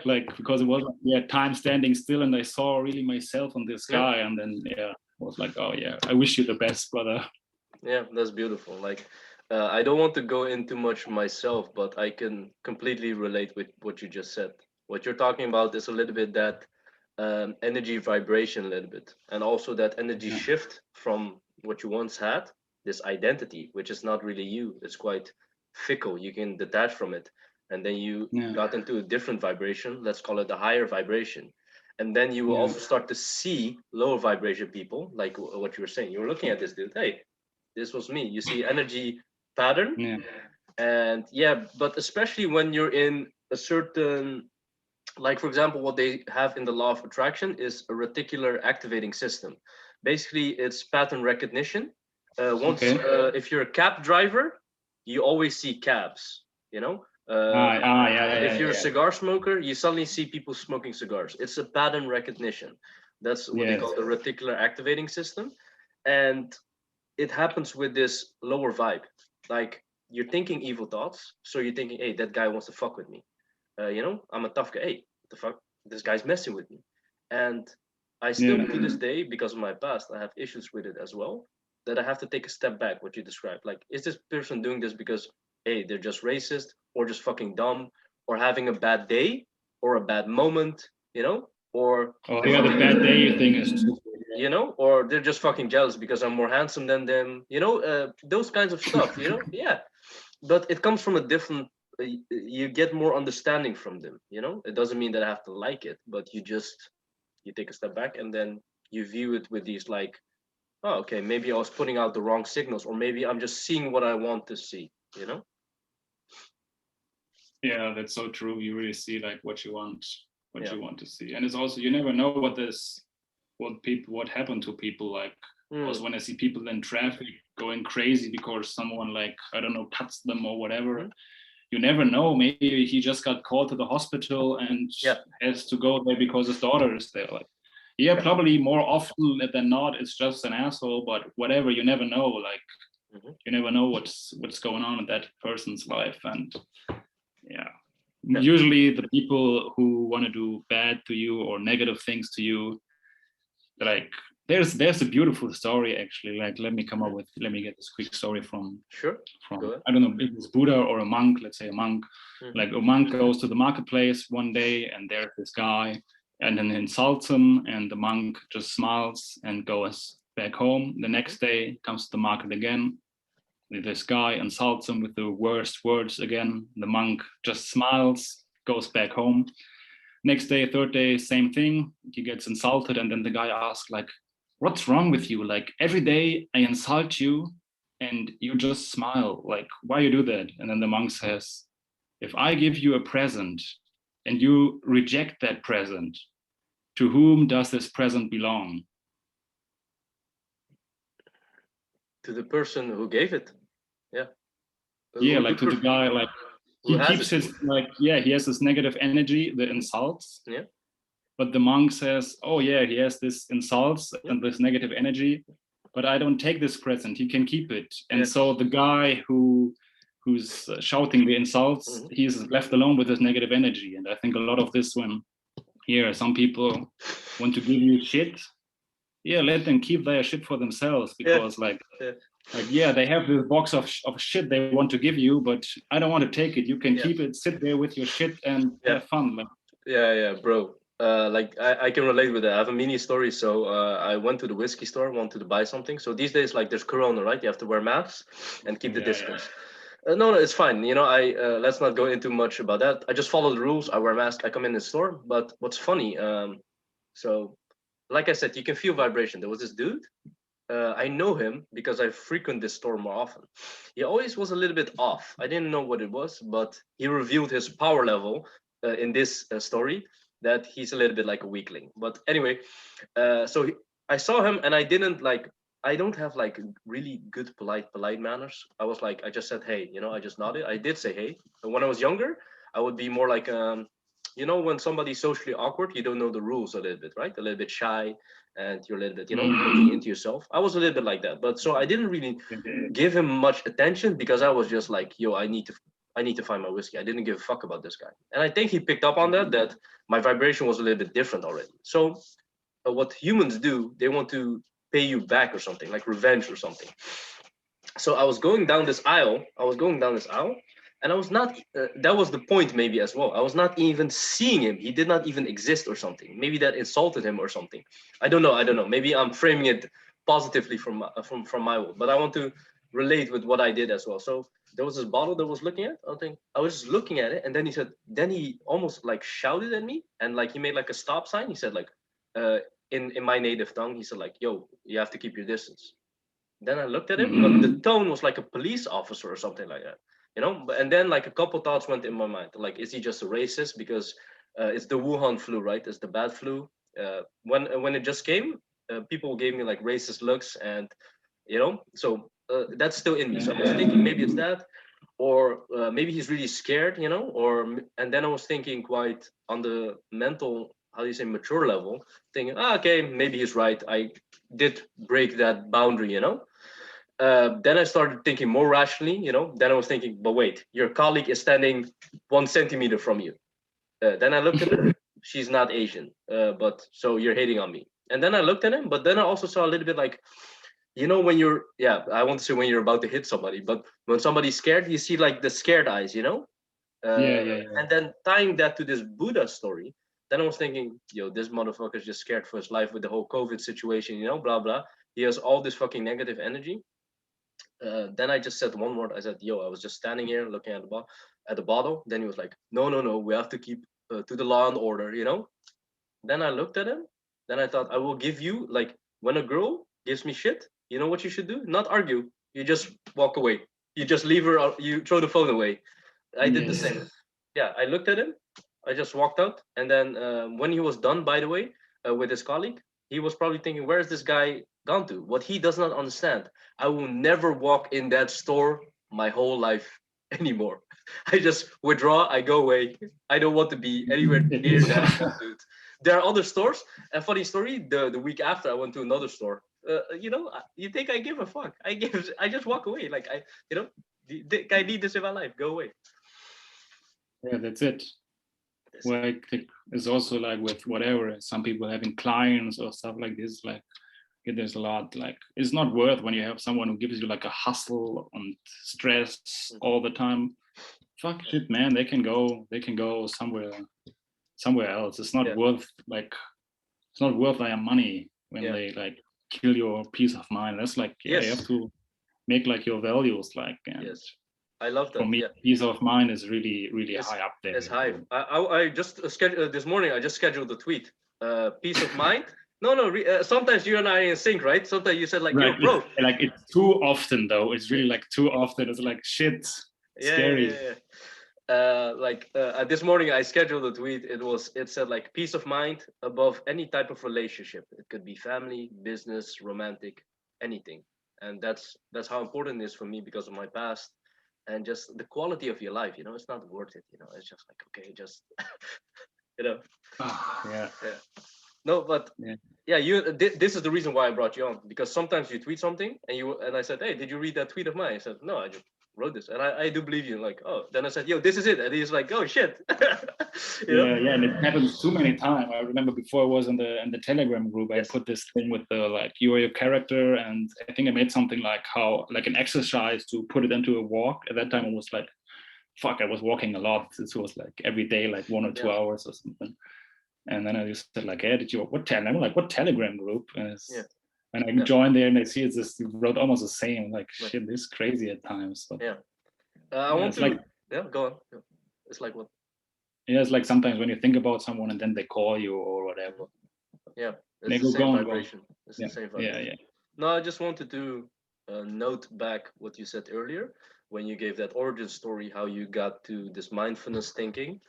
like, because it was like, time standing still, and I saw really myself on this guy, and then I was like, oh yeah, I wish you the best, brother. Yeah, that's beautiful. Like, I don't want to go into much myself, but I can completely relate with what you just said. What you're talking about is a little bit that energy vibration, a little bit, and also that energy shift from what you once had, this identity, which is not really you. It's quite fickle. You can detach from it, and then you got into a different vibration. Let's call it a higher vibration, and then you will also start to see lower vibration people, like what you were saying. You're looking at this dude. Hey, this was me. You see energy pattern, and but especially when you're in a certain, like, for example, what they have in the law of attraction is a reticular activating system. Basically, it's pattern recognition. If you're a cab driver, you always see cabs, if you're a cigar smoker, you suddenly see people smoking cigars. It's a pattern recognition. That's what they call the reticular activating system. And it happens with this lower vibe. Like, you're thinking evil thoughts, so you're thinking, hey, that guy wants to fuck with me. I'm a tough guy. Hey, what the fuck? This guy's messing with me. And I still, to this day, because of my past, I have issues with it as well, that I have to take a step back, what you described. Like, is this person doing this because, hey, they're just racist, or just fucking dumb, or having a bad day, or a bad moment, or the bad day thing is, or they're just fucking jealous because I'm more handsome than them, those kinds of stuff, but it comes from a different, you get more understanding from them, it doesn't mean that I have to like it, but you take a step back, and then you view it with these, like, oh, okay, maybe I was putting out the wrong signals, or maybe I'm just seeing what I want to see, Yeah, that's so true. You really see like what you want to see. And it's also, you never know what happened to people. Like, also when I see people in traffic going crazy because someone, like, I don't know, touched them or whatever, you never know. Maybe he just got called to the hospital and has to go there because his daughter is there. Like, probably more often than not, it's just an asshole, but whatever, you never know. Like, you never know what's going on in that person's life. And usually the people who want to do bad to you or negative things to you, like, there's a beautiful story actually. Like, let me get this quick story from I don't know if it's Buddha or a monk. Let's say a monk. Like a monk goes to the marketplace one day, and there's this guy, and then insults him, and the monk just smiles and goes back home. The next day comes to the market again. This guy insults him with the worst words again. The monk just smiles, goes back home. Next day, third day, same thing. He gets insulted, and then the guy asks, like, what's wrong with you? Like, every day I insult you and you just smile. Like, why you do that? And then the monk says, if I give you a present and you reject that present, to whom does this present belong? To the person who gave it. Yeah. Yeah, like to the guy, like he keeps his, like, yeah, he has this negative energy, the insults. Yeah. But the monk says, oh yeah, he has this insults and this negative energy, but I don't take this present, he can keep it. And so the guy who's shouting the insults, he's left alone with this negative energy. And I think a lot of this, when here some people want to give you shit, yeah, let them keep their shit for themselves, because like yeah, they have this box of shit they want to give you, but I don't want to take it. You can keep it, sit there with your shit and have fun. Like, yeah, bro. Like I can relate with that. I have a mini story. So I went to the whiskey store, wanted to buy something. So these days, like, there's Corona, right? You have to wear masks and keep the distance. No, it's fine. You know, let's not go into much about that. I just follow the rules. I wear a mask. I come in the store. But what's funny? So, like I said, you can feel vibration. There was this dude. I know him because I frequent this store more often. He always was a little bit off. I didn't know what it was, but he revealed his power level in this story, that he's a little bit like a weakling. But anyway, I saw him, and I didn't like. I don't have like really good polite manners. I was like, I just said hey, you know, I just nodded. I did say hey. And when I was younger, I would be more like you know, when somebody's socially awkward, you don't know the rules a little bit, right? A little bit shy, and you're a little bit, you know, looking into yourself. I was a little bit like that, but so I didn't really give him much attention, because I was just like, yo, I need to find my whiskey. I didn't give a fuck about this guy, and I think he picked up on that my vibration was a little bit different already. So what humans do, they want to pay you back or something, like revenge or something. So I was going down this aisle. And I was not. That was the point, maybe as well. I was not even seeing him. He did not even exist or something. Maybe that insulted him or something. I don't know. Maybe I'm framing it positively from my world, but I want to relate with what I did as well. So there was this bottle that I was looking at. I was just looking at it, and then he said. Then he almost like shouted at me, and like he made like a stop sign. He said like, in my native tongue, he said like, "Yo, you have to keep your distance." Then I looked at him, but the tone was like a police officer or something like that, you know. And then like a couple thoughts went in my mind, like, is he just a racist? Because it's the Wuhan flu, right? It's the bad flu. When it just came, people gave me like racist looks, and you know, so that's still in me. So I was thinking maybe it's that, or maybe he's really scared, you know. And then I was thinking quite on the mental, how do you say, mature level, thinking, okay, maybe he's right. I did break that boundary, you know. Then I started thinking more rationally, you know. Then I was thinking, but wait, your colleague is standing 1 centimeter from you. Then I looked at her. She's not Asian, but so you're hating on me. And then I looked at him, but then I also saw a little bit like, you know, when you're, I want to say when you're about to hit somebody, but when somebody's scared, you see like the scared eyes, you know. And then tying that to this Buddha story, then I was thinking, yo, this motherfucker's just scared for his life with the whole COVID situation, you know, blah blah. He has all this fucking negative energy. Then I just said one word. I said, "Yo," I was just standing here looking at the bottle. Then he was like, "No, we have to keep to the law and order," you know. Then I looked at him. Then I thought, I will give you, like, when a girl gives me shit, you know what you should do? Not argue. You just walk away. You just leave her. You throw the phone away. I did the same. Yeah, I looked at him. I just walked out. And then when he was done, by the way, with his colleague, he was probably thinking, where is this guy gone to? What he does not understand, I will never walk in that store my whole life anymore. I just withdraw, I go away. I don't want to be anywhere near that dude. There are other stores. A funny story, the week after I went to another store. You know, you think I give a fuck? I just walk away. Like, you know, I need this in my life. Go away. Yeah, that's it. Like, it's also like with whatever, some people having clients or stuff like this, like there's a lot, like, it's not worth when you have someone who gives you like a hustle and stress all the time. Fuck shit, man. They can go somewhere else. It's not worth their money when they like kill your peace of mind. That's like, you have to make like your values like. And I love that. For me, peace of mind is really, really high up there. It's high. I just scheduled this morning. I just scheduled the tweet. Peace of mind. No. Sometimes you and I are in sync, right? Sometimes you said like, right. Yo, bro. It's too often though. It's really like too often. It's like shit. Scary. This morning I scheduled a tweet. It said like peace of mind above any type of relationship. It could be family, business, romantic, anything. And that's how important it is for me because of my past. And just the quality of your life, it's not worth it. It's just like, okay, just, No, but this is the reason why I brought you on, because sometimes you tweet something and I said, hey, did you read that tweet of mine? I said, no, I just wrote this, and I do believe you. Like, oh, then I said, yo, this is it, and he's like, oh shit. And it happens too many times. I remember before I was in the Telegram group, I put this thing with the like, you are your character, and I think I made something like an exercise to put it into a walk. At that time, it was like, fuck, I was walking a lot. This was like every day, like 1 or 2 hours or something. And then I just said like, hey, what Telegram group? And I joined there and I see you wrote almost the same. Like, shit, this is crazy at times. But, go on. It's like what? Yeah, it's like sometimes when you think about someone and then they call you or whatever. Yeah, it's the same vibration. It's the same vibration. Yeah. No, I just wanted to note back what you said earlier when you gave that origin story, how you got to this mindfulness thinking,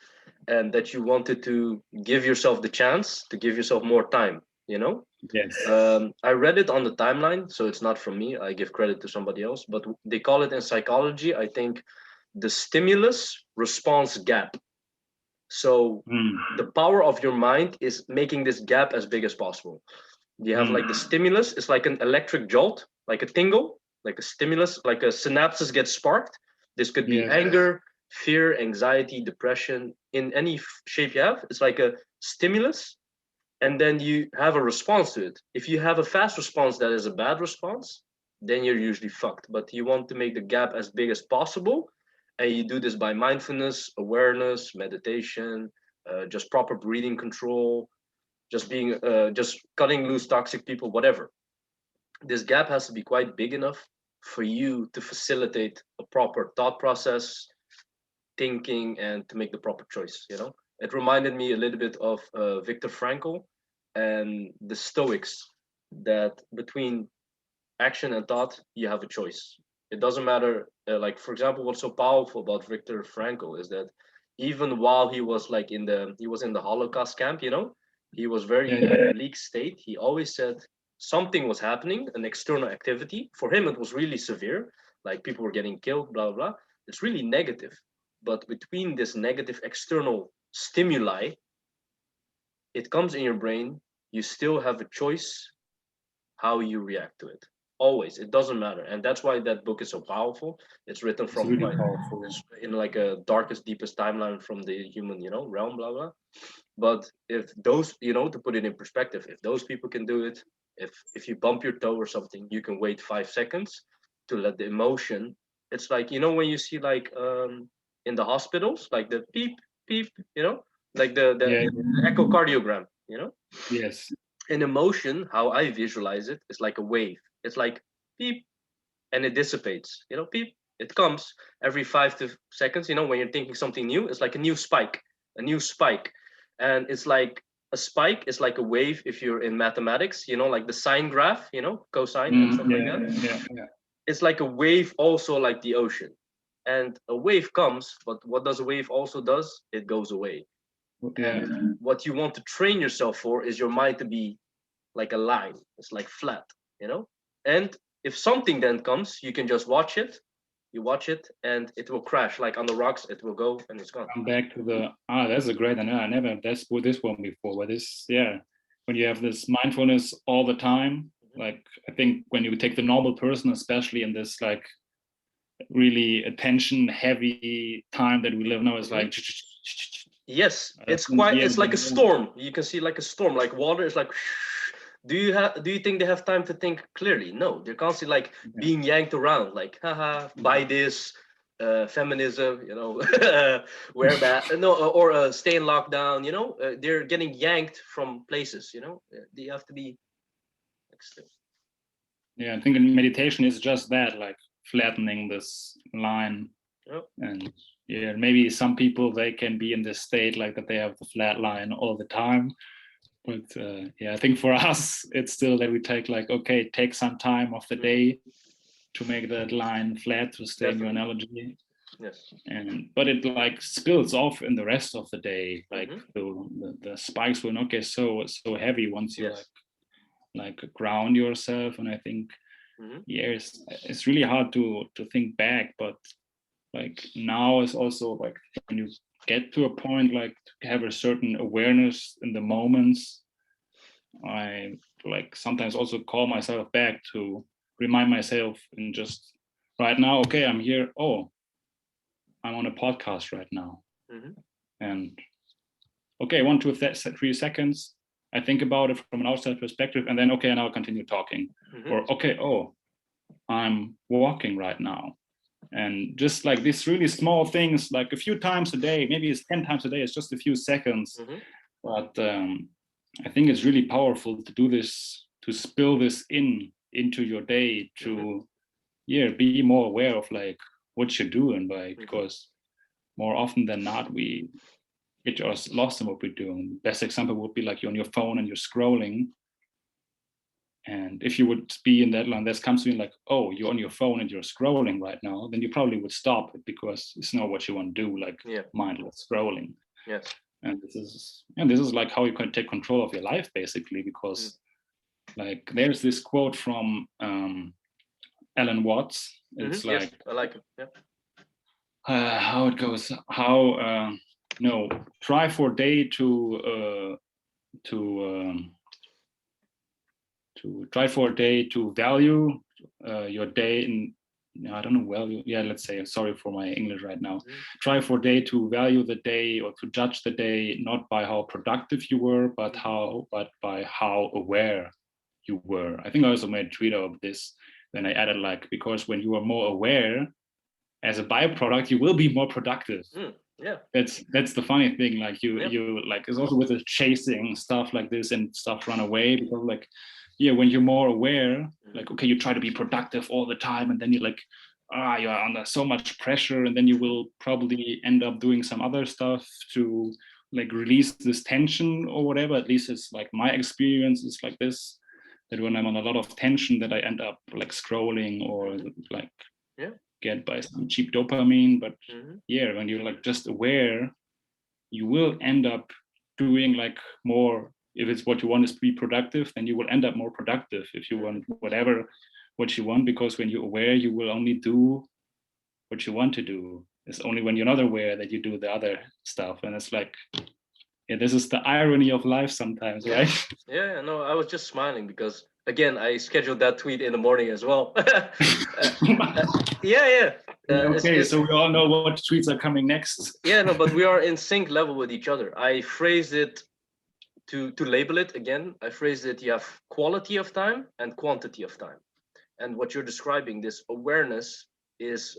and that you wanted to give yourself the chance to give yourself more time. Yes. I read it on the timeline, so it's not from me. I give credit to somebody else, but they call it in psychology, I think, the stimulus response gap. So the power of your mind is making this gap as big as possible. You have like the stimulus, it's like an electric jolt, like a tingle, like a stimulus, like a synapses get sparked. This could be anger, fear, anxiety, depression, in any shape you have. It's like a stimulus, and then you have a response to it. If you have a fast response that is a bad response, then you're usually fucked. But you want to make the gap as big as possible, and you do this by mindfulness, awareness, meditation, just proper breathing control, just cutting loose toxic people, whatever. This gap has to be quite big enough for you to facilitate a proper thought process, thinking, and to make the proper choice. It reminded me a little bit of Viktor Frankl and the Stoics, that between action and thought, you have a choice. It doesn't matter. Like, for example, what's so powerful about Viktor Frankl is that even while he was like in the Holocaust camp, he was very in a bleak state. He always said something was happening, an external activity. For him, it was really severe. Like people were getting killed, blah, blah, blah. It's really negative. But between this negative external stimuli, it comes in your brain, you still have a choice how you react to it. Always, it doesn't matter. And that's why that book is so powerful. It's written from really powerful. In like a darkest, deepest timeline from the human, realm, blah, blah. But if those, to put it in perspective, if those people can do it, if you bump your toe or something, you can wait 5 seconds to let the emotion. It's like, when you see like in the hospitals, like the beep, beep, like the echocardiogram, Yes. An emotion, how I visualize it, is like a wave. It's like beep, and it dissipates. Beep. It comes every 5 seconds. When you're thinking something new, it's like a new spike, and it's like a spike is like a wave. If you're in mathematics, like the sine graph, cosine and stuff like that. Yeah. It's like a wave, also like the ocean. And a wave comes, but what does a wave also does? It goes away. And what you want to train yourself for is your mind to be like a line. It's like flat, And if something then comes, you can just watch it. You watch it, and it will crash. Like on the rocks, it will go, and it's gone. Come back to that's a great. I never this one before. But when you have this mindfulness all the time, like I think when you take the normal person, especially in this like really attention heavy time that we live now, is like. Yes, it's quite. It's like a storm. You can see like a storm. Like water is like. Do you think they have time to think clearly? No, they're constantly like being yanked around, like, haha, buy this, feminism, you know, wear that, no, or stay in lockdown, you know, they're getting yanked from places, you know. They have to be like still. Yeah, I think in meditation is just that, like flattening this line. Yep. And yeah, maybe some people, they can be in this state like that they have the flat line all the time. But yeah, I think for us, it's still that we take like, okay, take some time of the day to make that line flat, to stay in your analogy. Yes. But it like spills off in the rest of the day. Like the spikes will not get so heavy once you like ground yourself. And I think yeah, it's really hard to think back, but like now is also like when you get to a point like to have a certain awareness in the moments, I like sometimes also call myself back to remind myself and just right now, okay, I'm here, oh, I'm on a podcast right now. And okay, 1, 2, 3 seconds, I think about it from an outside perspective, and then okay, now I'll continue talking. Or okay, oh, I'm walking right now. And just like these really small things, like a few times a day, maybe it's 10 times a day, it's just a few seconds. But I think it's really powerful to do this, to spill this into your day, to be more aware of like what you're doing, like because more often than not we get us lost in what we're doing. Best example would be like you're on your phone and you're scrolling. And if you would be in that line, that comes to me like, oh, you're on your phone and you're scrolling right now, then you probably would stop it because it's not what you want to do, like mindless scrolling. Yes. And this is like how you can take control of your life, basically, because like there's this quote from Alan Watts. It's like, I like it. Yeah. How it goes, how no, try for a day to try for a day to value your day in, I don't know, value, yeah, let's say, sorry for my English right now. Try for a day to value the day or to judge the day, not by how productive you were, but by how aware you were. I think I also made a tweet of this. Then I added like, because when you are more aware, as a byproduct, you will be more productive. Yeah. That's the funny thing. Like you like, it's also with the chasing stuff like this and stuff run away, because like, yeah, when you're more aware, like, okay, you try to be productive all the time, and then you're like, you're under so much pressure, and then you will probably end up doing some other stuff to like release this tension or whatever. At least it's like my experience is like this, that when I'm on a lot of tension, that I end up like scrolling or like get by some cheap dopamine. But yeah, when you're like just aware, you will end up doing like more. If it's what you want is to be productive, then you will end up more productive if you want what you want, because when you're aware, you will only do what you want to do. It's only when you're not aware that you do the other stuff. And it's like, yeah, this is the irony of life sometimes, right? Yeah, no, I was just smiling because again, I scheduled that tweet in the morning as well. Yeah. Okay, so we all know what tweets are coming next. Yeah, no, but we are in sync level with each other. I phrased it to label it again. I phrased it, you have quality of time and quantity of time. And what you're describing, this awareness, is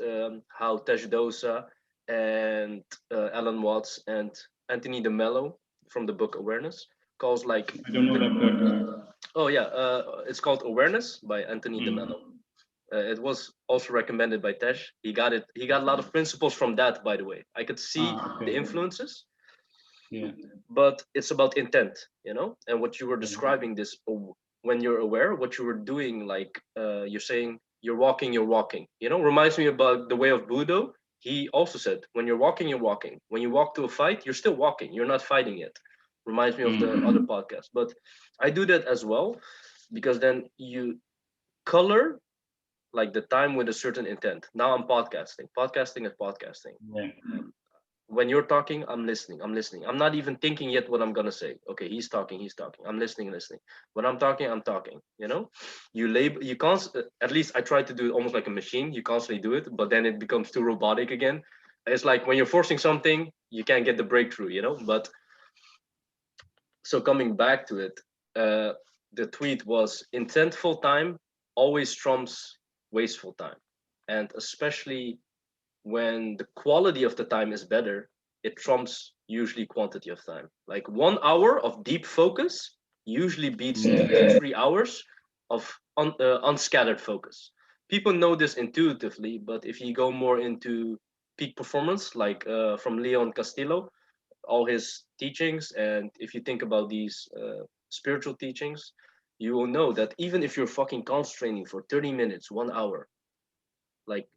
how TAKEZO and Alan Watts and Anthony DeMello from the book Awareness calls like. I don't know that book. Oh yeah, it's called Awareness by Anthony DeMello. It was also recommended by Tesh. He got it. He got a lot of principles from that, by the way. I could see the influences. Yeah. But it's about intent, you know. And what you were describing, this when you're aware, what you were doing, like you're saying, you're walking. You know, reminds me about the Way of Budo. He also said, when you're walking, you're walking. When you walk to a fight, you're still walking. You're not fighting yet. Reminds me of the other podcast. But I do that as well, because then you color like the time with a certain intent. Now I'm podcasting is podcasting. Yeah. When you're talking, I'm listening. I'm not even thinking yet what I'm gonna say. Okay, he's talking. I'm listening. When I'm talking. You know, you label. You can't. At least I try to do it almost like a machine. You constantly do it, but then it becomes too robotic again. It's like when you're forcing something, you can't get the breakthrough. You know. But so coming back to it, the tweet was, intentful time always trumps wasteful time. And especially when the quality of the time is better, it trumps usually quantity of time. Like 1 hour of deep focus usually beats 2 to 3 hours of unscattered focus. People know this intuitively, but if you go more into peak performance, like from Leon Castillo, all his teachings, and if you think about these spiritual teachings, you will know that even if you're fucking concentrating for 30 minutes, 1 hour, like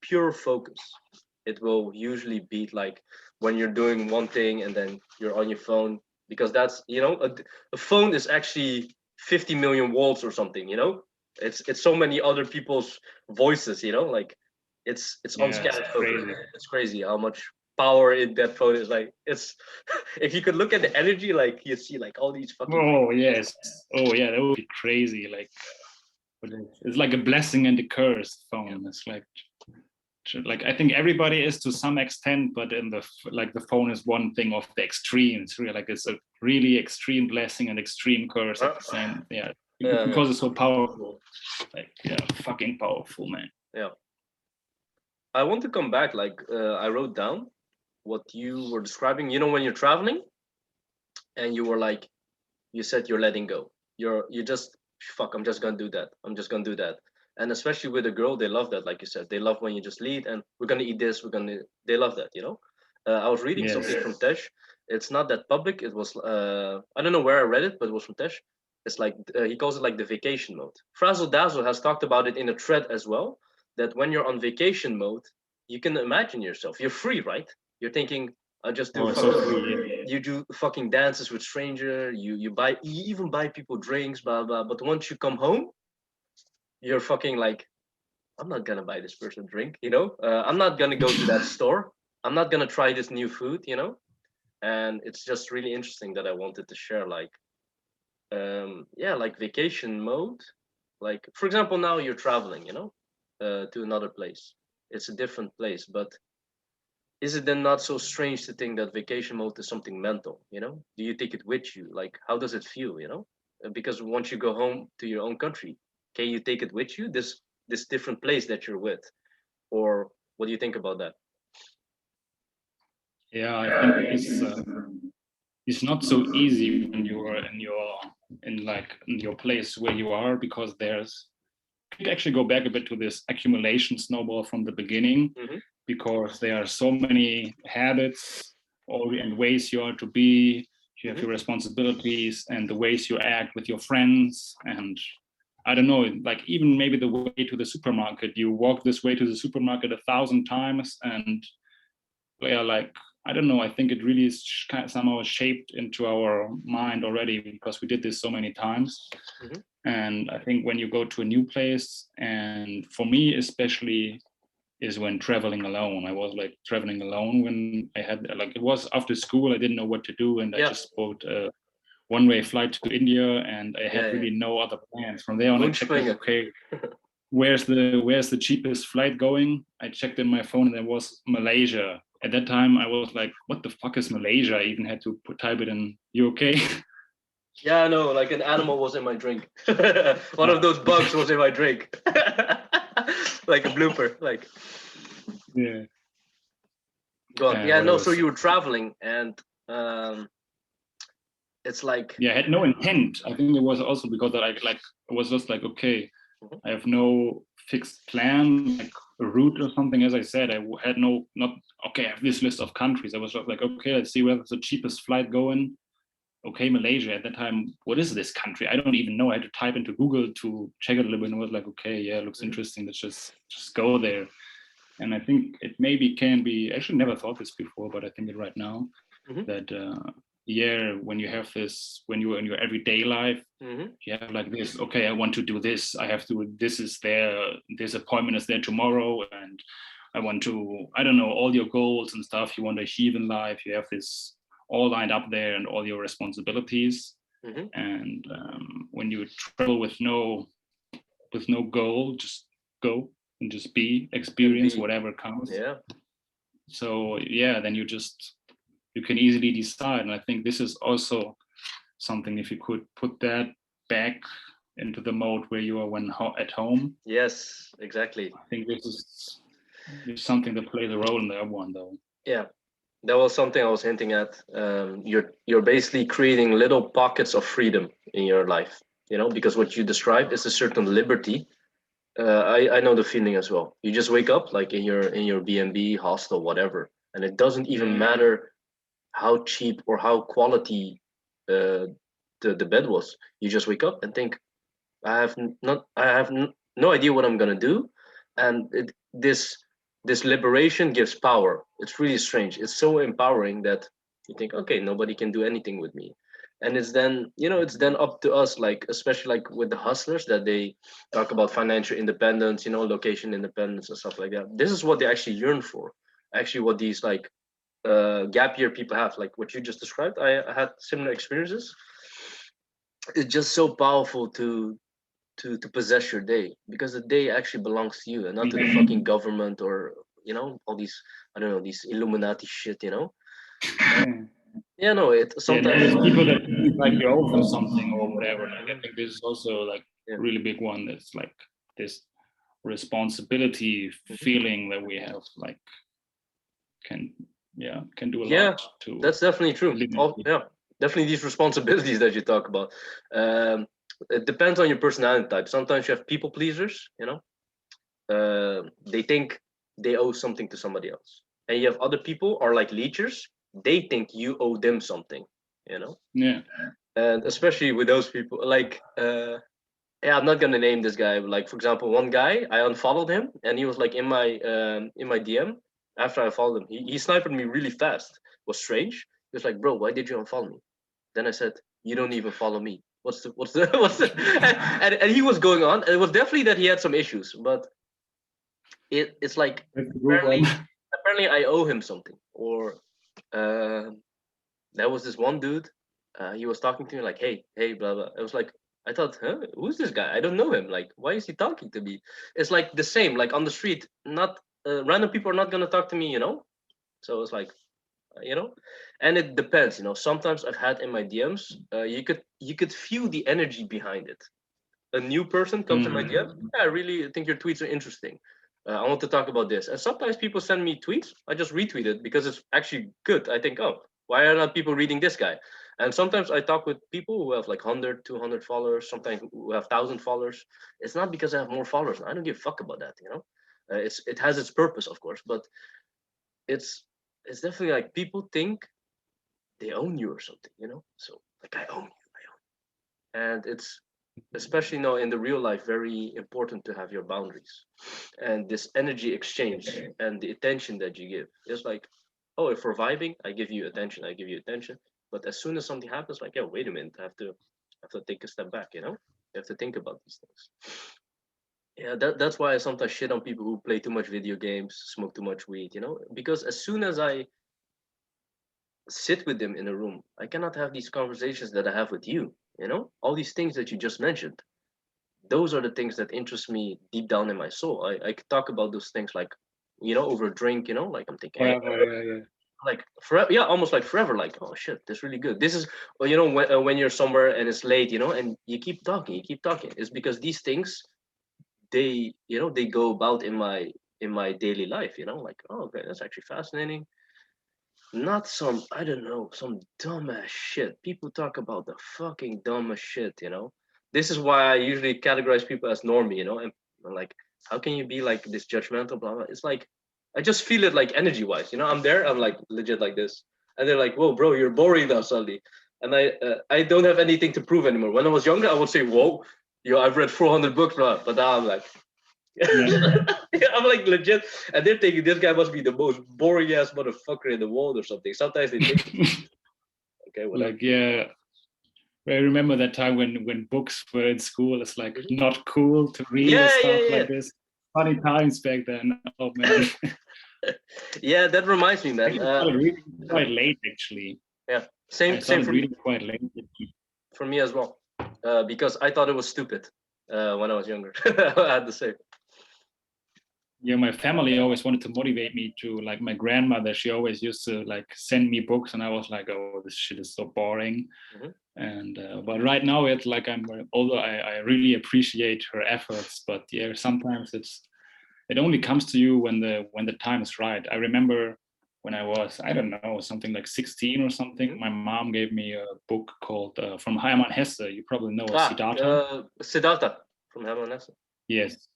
pure focus, it will usually beat like when you're doing one thing and then you're on your phone, because that's, a phone is actually 50 million volts or something, it's so many other people's voices, like it's unscattered focus. Crazy. It's crazy how much power in that phone is. Like, it's if you could look at the energy, like you see like all these fucking Oh yes. Oh yeah, that would be crazy. Like, but it's like a blessing and a curse phone. It's like I think everybody is to some extent, but in the phone is one thing of the extremes. Really, like it's a really extreme blessing and extreme curse at the same. Because it's so powerful. Like, fucking powerful, man. Yeah. I want to come back. Like, I wrote down what you were describing. When you're traveling, and you were like, you said you're letting go. You just, fuck. I'm just gonna do that. I'm just gonna do that. And especially with a girl, they love that. Like you said, they love when you just lead and we're gonna eat this. They love that. I was reading something from Tesh. It's not that public. It was I don't know where I read it, but it was from Tesh. It's like he calls it like the vacation mode. Frazzle Dazzle has talked about it in a thread as well. That when you're on vacation mode, you can imagine yourself. You're free, right? You're thinking, I just do. You do fucking dances with stranger. You even buy people drinks, blah blah. But once you come home, you're fucking like, I'm not gonna buy this person a drink. I'm not gonna go to that store. I'm not gonna try this new food. And it's just really interesting that I wanted to share, like, like vacation mode. Like, for example, now you're traveling, to another place. It's a different place, but is it then not so strange to think that vacation mode is something mental? Do you take it with you? Like, how does it feel? Because once you go home to your own country, can you take it with you? This different place that you're with, or what do you think about that? Yeah, I think it's not so easy when you are in your place where you are, because you could actually go back a bit to this accumulation snowball from the beginning, because there are so many habits and ways you are to be. You have your responsibilities and the ways you act with your friends, and I don't know, like even maybe the way to the supermarket. You walk this way to the supermarket 1,000 times, and like, I don't know, I think it really is somehow shaped into our mind already, because we did this so many times. And I think when you go to a new place, and for me especially, is when traveling alone. I was like traveling alone when I had, like, it was after school, I didn't know what to do, and I just bought a one-way flight to India, and I had really no other plans. From there on, I checked, okay, where's the cheapest flight going? I checked in my phone, and there was Malaysia. At that time, I was like, what the fuck is Malaysia? I even had to type it in. You okay? Yeah, no, like an animal was in my drink. One of those bugs was in my drink. Like a blooper. Like, yeah. God, yeah, no. So you were traveling, and it's like, I had no intent. I think it was also because that I was just like, okay, I have no fixed plan, like a route or something. As I said, I had not okay, I have this list of countries. I was just like, okay, let's see where's the cheapest flight going. Okay, Malaysia. At that time, what is this country? I don't even know. I had to type into Google to check it a little bit, and I was like, okay, yeah, it looks interesting. Let's just go there. And I think it maybe can be, actually never thought this before, but I think it right now, that when you have this, when you're in your everyday life, you have like this, okay, I want to do this, I have to, this appointment is there tomorrow, and I want to, I don't know, all your goals and stuff you want to achieve in life, you have this all lined up there, and all your responsibilities. And when you travel with no goal, just go and just experience whatever comes. So then you can easily decide. And I think this is also something, if you could put that back into the mode where you are when at home. Yes, exactly. I think this is something that plays a role in that one, though. Yeah, that was something I was hinting at. You're basically creating little pockets of freedom in your life, you know, because what you described is a certain liberty. I know the feeling as well. You just wake up like in your B&B, hostel, whatever, and it doesn't even matter how cheap or how quality the bed was. You just wake up and think, I have no idea what I'm gonna do, and this liberation gives power. It's really strange. It's so empowering that you think, okay, nobody can do anything with me, and it's then it's then up to us, like especially like with the hustlers, that they talk about financial independence, location independence and stuff like that. This is what they actually yearn for. Actually, what these like gap year people have, like what you just described. I had similar experiences. It's just so powerful to possess your day, because the day actually belongs to you and not to the fucking government or all these, I don't know, these Illuminati shit. Yeah, no, it sometimes there's people that think like you owe them something or whatever. Like, I think this is also like a really big one. That's like this responsibility feeling that we have, like can do a lot to. That's definitely true. Definitely these responsibilities that you talk about. It depends on your personality type. Sometimes you have people pleasers, they think they owe something to somebody else, and you have other people are like leechers. They think you owe them something, and especially with those people, like I'm not gonna name this guy, but like for example, one guy, I unfollowed him and he was like in my DM. After I followed him, he sniped me really fast. It was strange. He was like, bro, why did you unfollow me? Then I said, you don't even follow me. What's the and he was going on, and it was definitely that he had some issues, but it's like apparently I owe him something. Or there was this one dude, he was talking to me like, hey, blah blah. I was like, I thought, who's this guy? I don't know him. Like, why is he talking to me? It's like the same, like on the street, not random people are not gonna talk to me, So it's like, and it depends, Sometimes I've had in my DMs, you could feel the energy behind it. A new person comes in my DM, I really think your tweets are interesting. I want to talk about this. And sometimes people send me tweets, I just retweet it because it's actually good. I think, oh, why are not people reading this guy? And sometimes I talk with people who have like 100, 200 followers, sometimes who have 1,000 followers. It's not because I have more followers. I don't give a fuck about that, it has its purpose, of course, but it's definitely like people think they own you or something, So like, I own you. And it's especially now in the real life very important to have your boundaries and this energy exchange and the attention that you give. It's like, oh, if we're vibing, I give you attention, but as soon as something happens, like, yeah, wait a minute, I have to take a step back. You have to think about these things. Yeah, that's why I sometimes shit on people who play too much video games, smoke too much weed, because as soon as I sit with them in a room, I cannot have these conversations that I have with you, all these things that you just mentioned. Those are the things that interest me deep down in my soul. I could talk about those things like, over a drink, like I'm thinking, like forever, yeah, almost like forever, like, oh shit, this is really good. This is, well, when you're somewhere and it's late, and you keep talking, it's because these things, they they go about in my daily life, like, oh, okay, that's actually fascinating. Not some, I don't know, some dumbass shit. People talk about the fucking dumbest shit, This is why I usually categorize people as normie, and I'm like, how can you be like this judgmental, blah, blah. It's like, I just feel it like energy wise, I'm there, I'm like legit like this. And they're like, whoa, bro, you're boring now suddenly. And I don't have anything to prove anymore. When I was younger, I would say, whoa, I've read 400 books, blah. But now I'm like, I'm like legit, and they're thinking this guy must be the most boring ass motherfucker in the world or something. Sometimes they think, okay, whatever. Like, yeah, I remember that time when books were in school. It's like not cool to read stuff like this. Funny times back then. Oh man. Yeah, that reminds me, man. I started reading quite late, actually. Yeah, same for reading me. Quite late. For me as well, because I thought it was stupid when I was younger. I had the same. my family always wanted to motivate me to, like, my grandmother, she always used to like send me books, and I was like, oh, this shit is so boring. And but right now it's like, although I really appreciate her efforts, but yeah, sometimes it only comes to you when the time is right. I remember when I was, I don't know, something like 16 or something, my mom gave me a book called from Hermann Hesse. You probably know Siddhartha. Siddhartha from Hermann Hesse. Yes.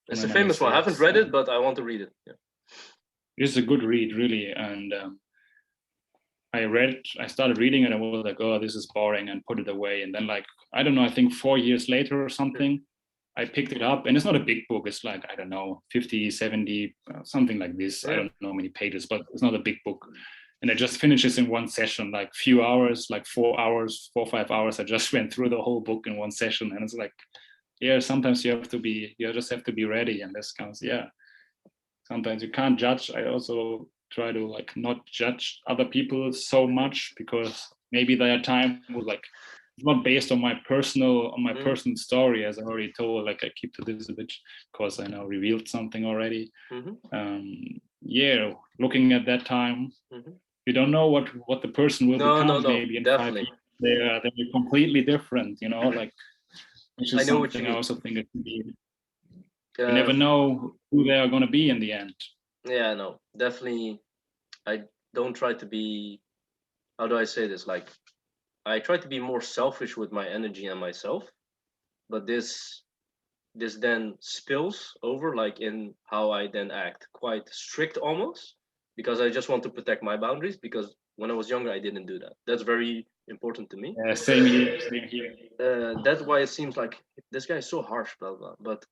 It's a famous one. I haven't read it, but I want to read it. Yeah. It's a good read, really. And I started reading it, and I was like, oh, this is boring, and put it away. And then, like, I don't know, I think 4 years later or something, I picked it up, and it's not a big book. It's like, I don't know, 50, 70, something like this. I don't know how many pages, but it's not a big book. And it just finishes in one session, like few hours, like 4 hours, 4 or 5 hours. I just went through the whole book in one session. And it's like, yeah, sometimes you just have to be ready. And this comes, sometimes you can't judge. I also try to like not judge other people so much, because maybe their time was like, it's not based on my personal story, as I already told. Like, I keep to this a bit because I now revealed something already. Looking at that time, you don't know what the person will become. Maybe in definitely. 5 years they're completely different, like, which is something I also think it can be. You never know who they are going to be in the end. Yeah, no, definitely. I don't try to be, how do I say this? Like, I try to be more selfish with my energy and myself, but this then spills over, like, in how I then act, quite strict almost, because I just want to protect my boundaries, because when I was younger I didn't do that. That's very important to me. Same here. That's why it seems like this guy is so harsh, blah blah. But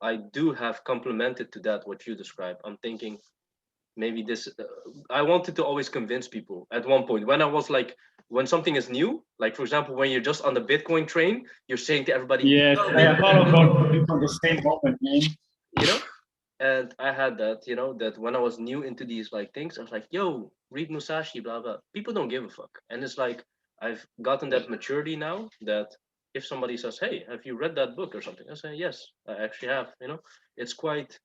I do have complemented to that what you describe. I'm thinking maybe this. I wanted to always convince people at one point when I was like, when something is new, like for example, when you're just on the Bitcoin train, you're saying to everybody, "Yes, I follow from the same moment, man." You know, and I had that, that when I was new into these like things, I was like, "Yo, read Musashi, blah blah." People don't give a fuck, and it's like I've gotten that maturity now that if somebody says, "Hey, have you read that book or something?" I say, "Yes, I actually have." It's quite,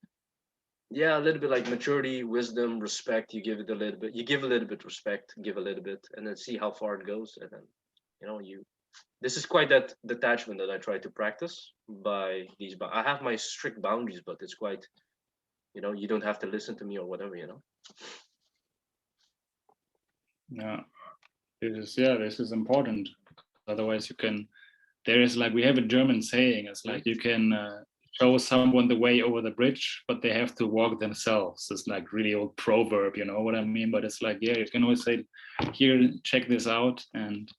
a little bit like maturity, wisdom, respect. You give it a little bit. You give a little bit respect, give a little bit, and then see how far it goes, and then you. This is quite that detachment that I try to practice by these. I have my strict boundaries, but it's quite, you don't have to listen to me or whatever. Yeah, this is important. Otherwise, there is, like, we have a German saying. It's like, you can show someone the way over the bridge, but they have to walk themselves. It's like really old proverb, you know what I mean? But it's like, you can always say, here, check this out, and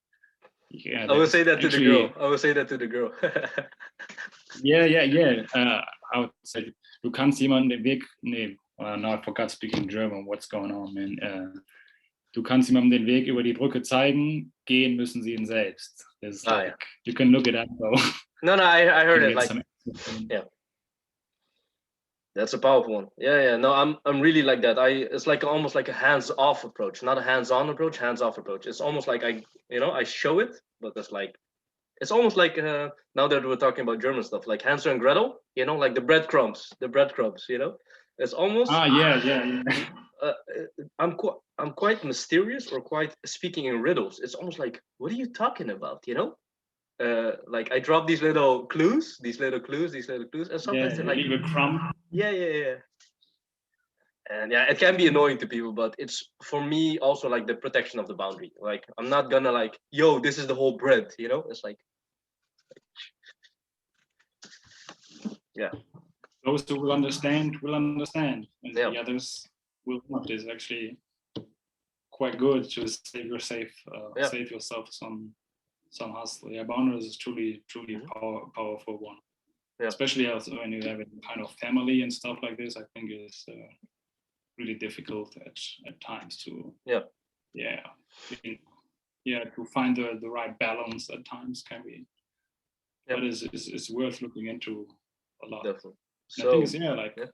I will say that to the girl. I will say that to the girl. I would say, du kannst jemanden den Weg, now I forgot speaking German. What's going on, man? Du kannst jemandem den Weg über die Brücke zeigen, gehen müssen sie ihn selbst. You can look it up though. No, I heard it. Like, that's a powerful one. Yeah. No, I'm really like that. It's like almost like a hands-off approach, not a hands-on approach. Hands-off approach. It's almost like I show it, but it's almost like now that we're talking about German stuff, like Hansel and Gretel. Like the breadcrumbs. It's almost. I'm quite mysterious, or quite speaking in riddles. It's almost like, what are you talking about? Like I drop these little clues, and sometimes they're like, leave a crumb. Yeah. And it can be annoying to people, but it's for me also like the protection of the boundary. Like, I'm not gonna like, yo, this is the whole bread. It's like, yeah. Those who will understand, and the others will not. Is actually quite good to save yourself some hustle. Yeah, boundaries is truly powerful one. Yeah. Especially also when you have a kind of family and stuff like this. I think it's really difficult at times to to find the right balance at times can be. But it's worth looking into a lot. Definitely. So, the thing is,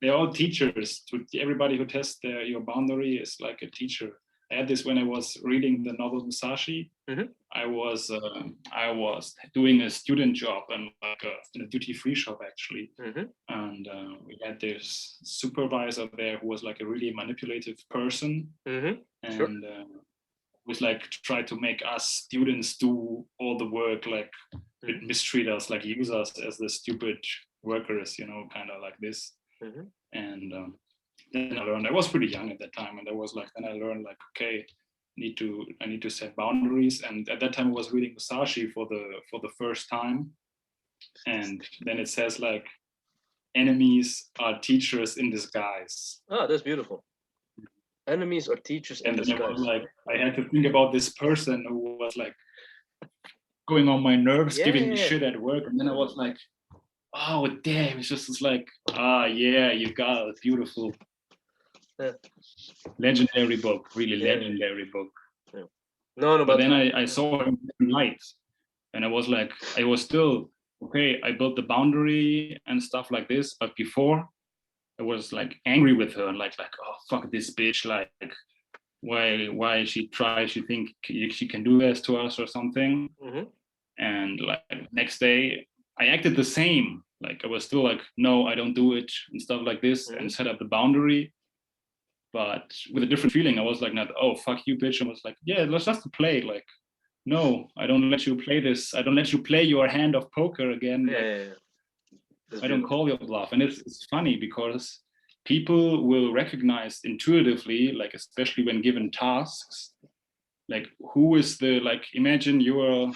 they're all teachers. To everybody who tests your boundary is like a teacher. I had this when I was reading the novel Musashi. Mm-hmm. I was doing a student job and like in a duty-free shop actually, Mm-hmm. and we had this supervisor there who was like a really manipulative person, Mm-hmm. and Sure. was like try to make us students do all the work, like mistreat us, like use us as the stupid workers, you know, kind of like this. Mm-hmm. And then I learned, I was pretty young at that time, and I was like, then I learned like, okay, I need to set boundaries. And at that time I was reading Musashi for the first time, and then it says like, enemies are teachers in disguise. Oh, that's beautiful. Enemies are teachers in And then I was disguise. like, I had to think about this person who was like going on my nerves, giving me shit at work. And then I was like, oh damn, it's just like, yeah, you got it, beautiful. Yeah. Legendary book, really legendary book. Yeah. No, but then I saw him in light, and I was like, I was still okay. I built the boundary and stuff like this, but before I was like angry with her, like oh fuck this bitch, like why she tries, she think she can do this to us or something. Mm-hmm. And like next day I acted the same, like I was still like, no, I don't do it and stuff like this, and set up the boundary, but with a different feeling. I was like, not, oh fuck you bitch. I was like, yeah, let's just play. Like, no, I don't let you play this. I don't let you play your hand of poker again. I don't call your bluff. And it's funny because people will recognize intuitively, like especially when given tasks, like who is the, like imagine you're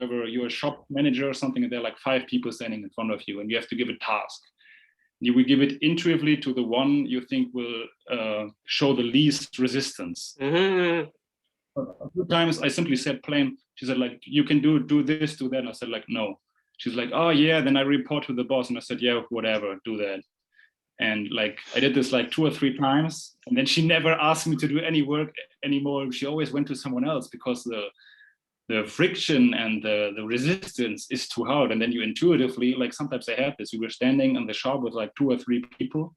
a shop manager or something, and there are like 5 people standing in front of you, and you have to give a task. You will give it intuitively to the one you think will show the least resistance. Mm-hmm. A few times I simply said plain, she said like, you can do this, do that. And I said like, no. She's like, oh yeah, then I report to the boss. And I said, yeah, whatever, do that. And like, I did this like 2 or 3 times. And then she never asked me to do any work anymore. She always went to someone else because the friction and the resistance is too hard. And then you intuitively, like sometimes I had this, we were standing in the shop with like 2 or 3 people,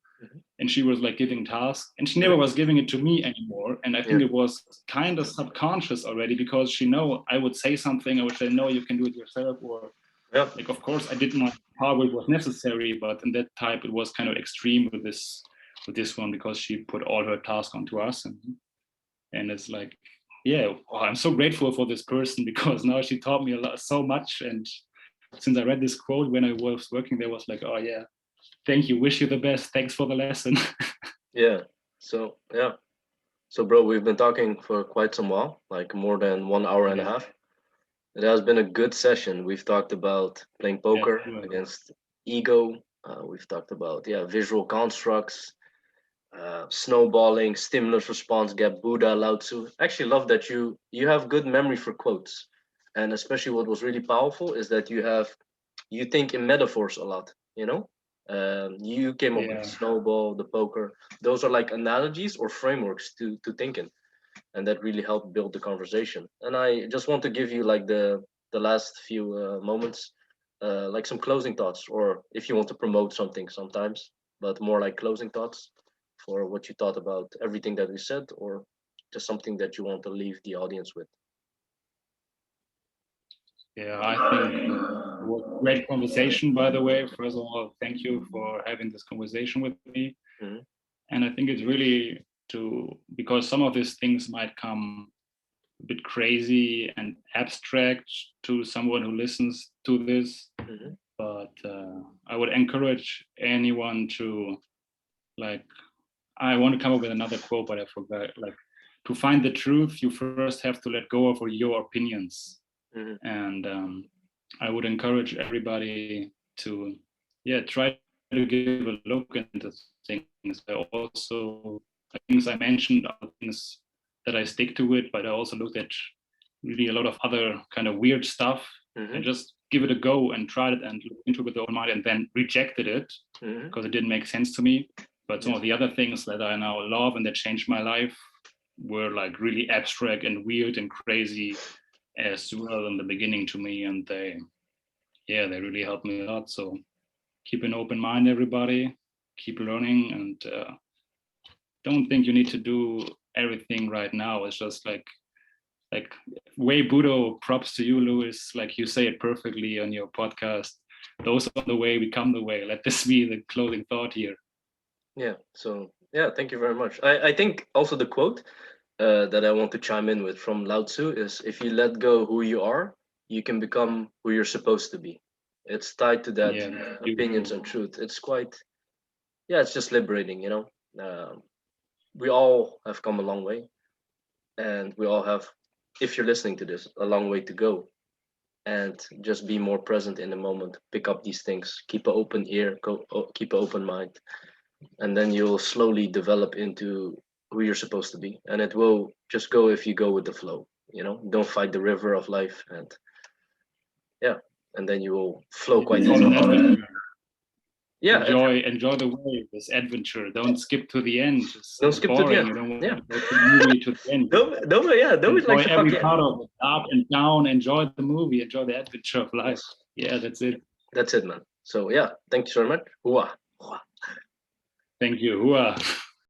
and she was like giving tasks, and she never was giving it to me anymore. And I think it was kind of subconscious already, because she know I would say something, I would say, no, you can do it yourself, or like, of course I did my part where it was necessary, but in that type it was kind of extreme with this one, because she put all her tasks onto us, and it's like, yeah, I'm so grateful for this person, because now she taught me so much. And since I read this quote when I was working there, was like, oh yeah, thank you, wish you the best, thanks for the lesson. So bro, we've been talking for quite some while, like more than 1 hour and a half. It has been a good session. We've talked about playing poker against ego. We've talked about visual constructs, snowballing, stimulus response gap, Buddha, Lao Tzu. Actually love that you have good memory for quotes. And especially what was really powerful is that you think in metaphors a lot, you know? You came up with the snowball, the poker. Those are like analogies or frameworks to think in. And that really helped build the conversation. And I just want to give you like the last few moments, like some closing thoughts, or if you want to promote something sometimes, but more like closing thoughts for what you thought about everything that we said, or just something that you want to leave the audience with. Yeah, I think it was a great conversation, by the way. First of all, thank you for having this conversation with me. And I think it's really because some of these things might come a bit crazy and abstract to someone who listens to this. But I would encourage anyone to, like, I want to come up with another quote, but I forgot, like, to find the truth, you first have to let go of your opinions. And I would encourage everybody to, try to give a look into things. I also, things I mentioned are things that I stick to it, but I also looked at really a lot of other kind of weird stuff, and just give it a go and tried it and looked into it with the open mind, and then rejected it because it didn't make sense to me. But some of the other things that I now love and that changed my life were like really abstract and weird and crazy as well in the beginning to me, and they really helped me a lot. So keep an open mind, everybody, keep learning, and don't think you need to do everything right now is just like Way Budo, props to you, Louis. Like you say it perfectly on your podcast. Those on the way become the way. Let this be the closing thought here. Yeah. So yeah, thank you very much. I think also the quote that I want to chime in with from Lao Tzu is, if you let go who you are, you can become who you're supposed to be. It's tied to that opinions and truth. It's quite, yeah, it's just liberating, you know. We all have come a long way, and we all have, if you're listening to this, a long way to go. And just be more present in the moment, pick up these things, keep an open ear, keep an open mind, and then you'll slowly develop into who you're supposed to be. And it will just go if you go with the flow, you know, don't fight the river of life. And yeah, and then you will flow quite easily. Yeah, enjoy the way, this adventure. Don't skip to the end. Don't skip boring. to the end. You don't want Yeah. to go to the movie to the end. Don't enjoy like every part of it, up and down. Enjoy the movie. Enjoy the adventure of life. Yeah, that's it. That's it, man. So yeah, thank you so much. HOOA. Thank you. HOOA.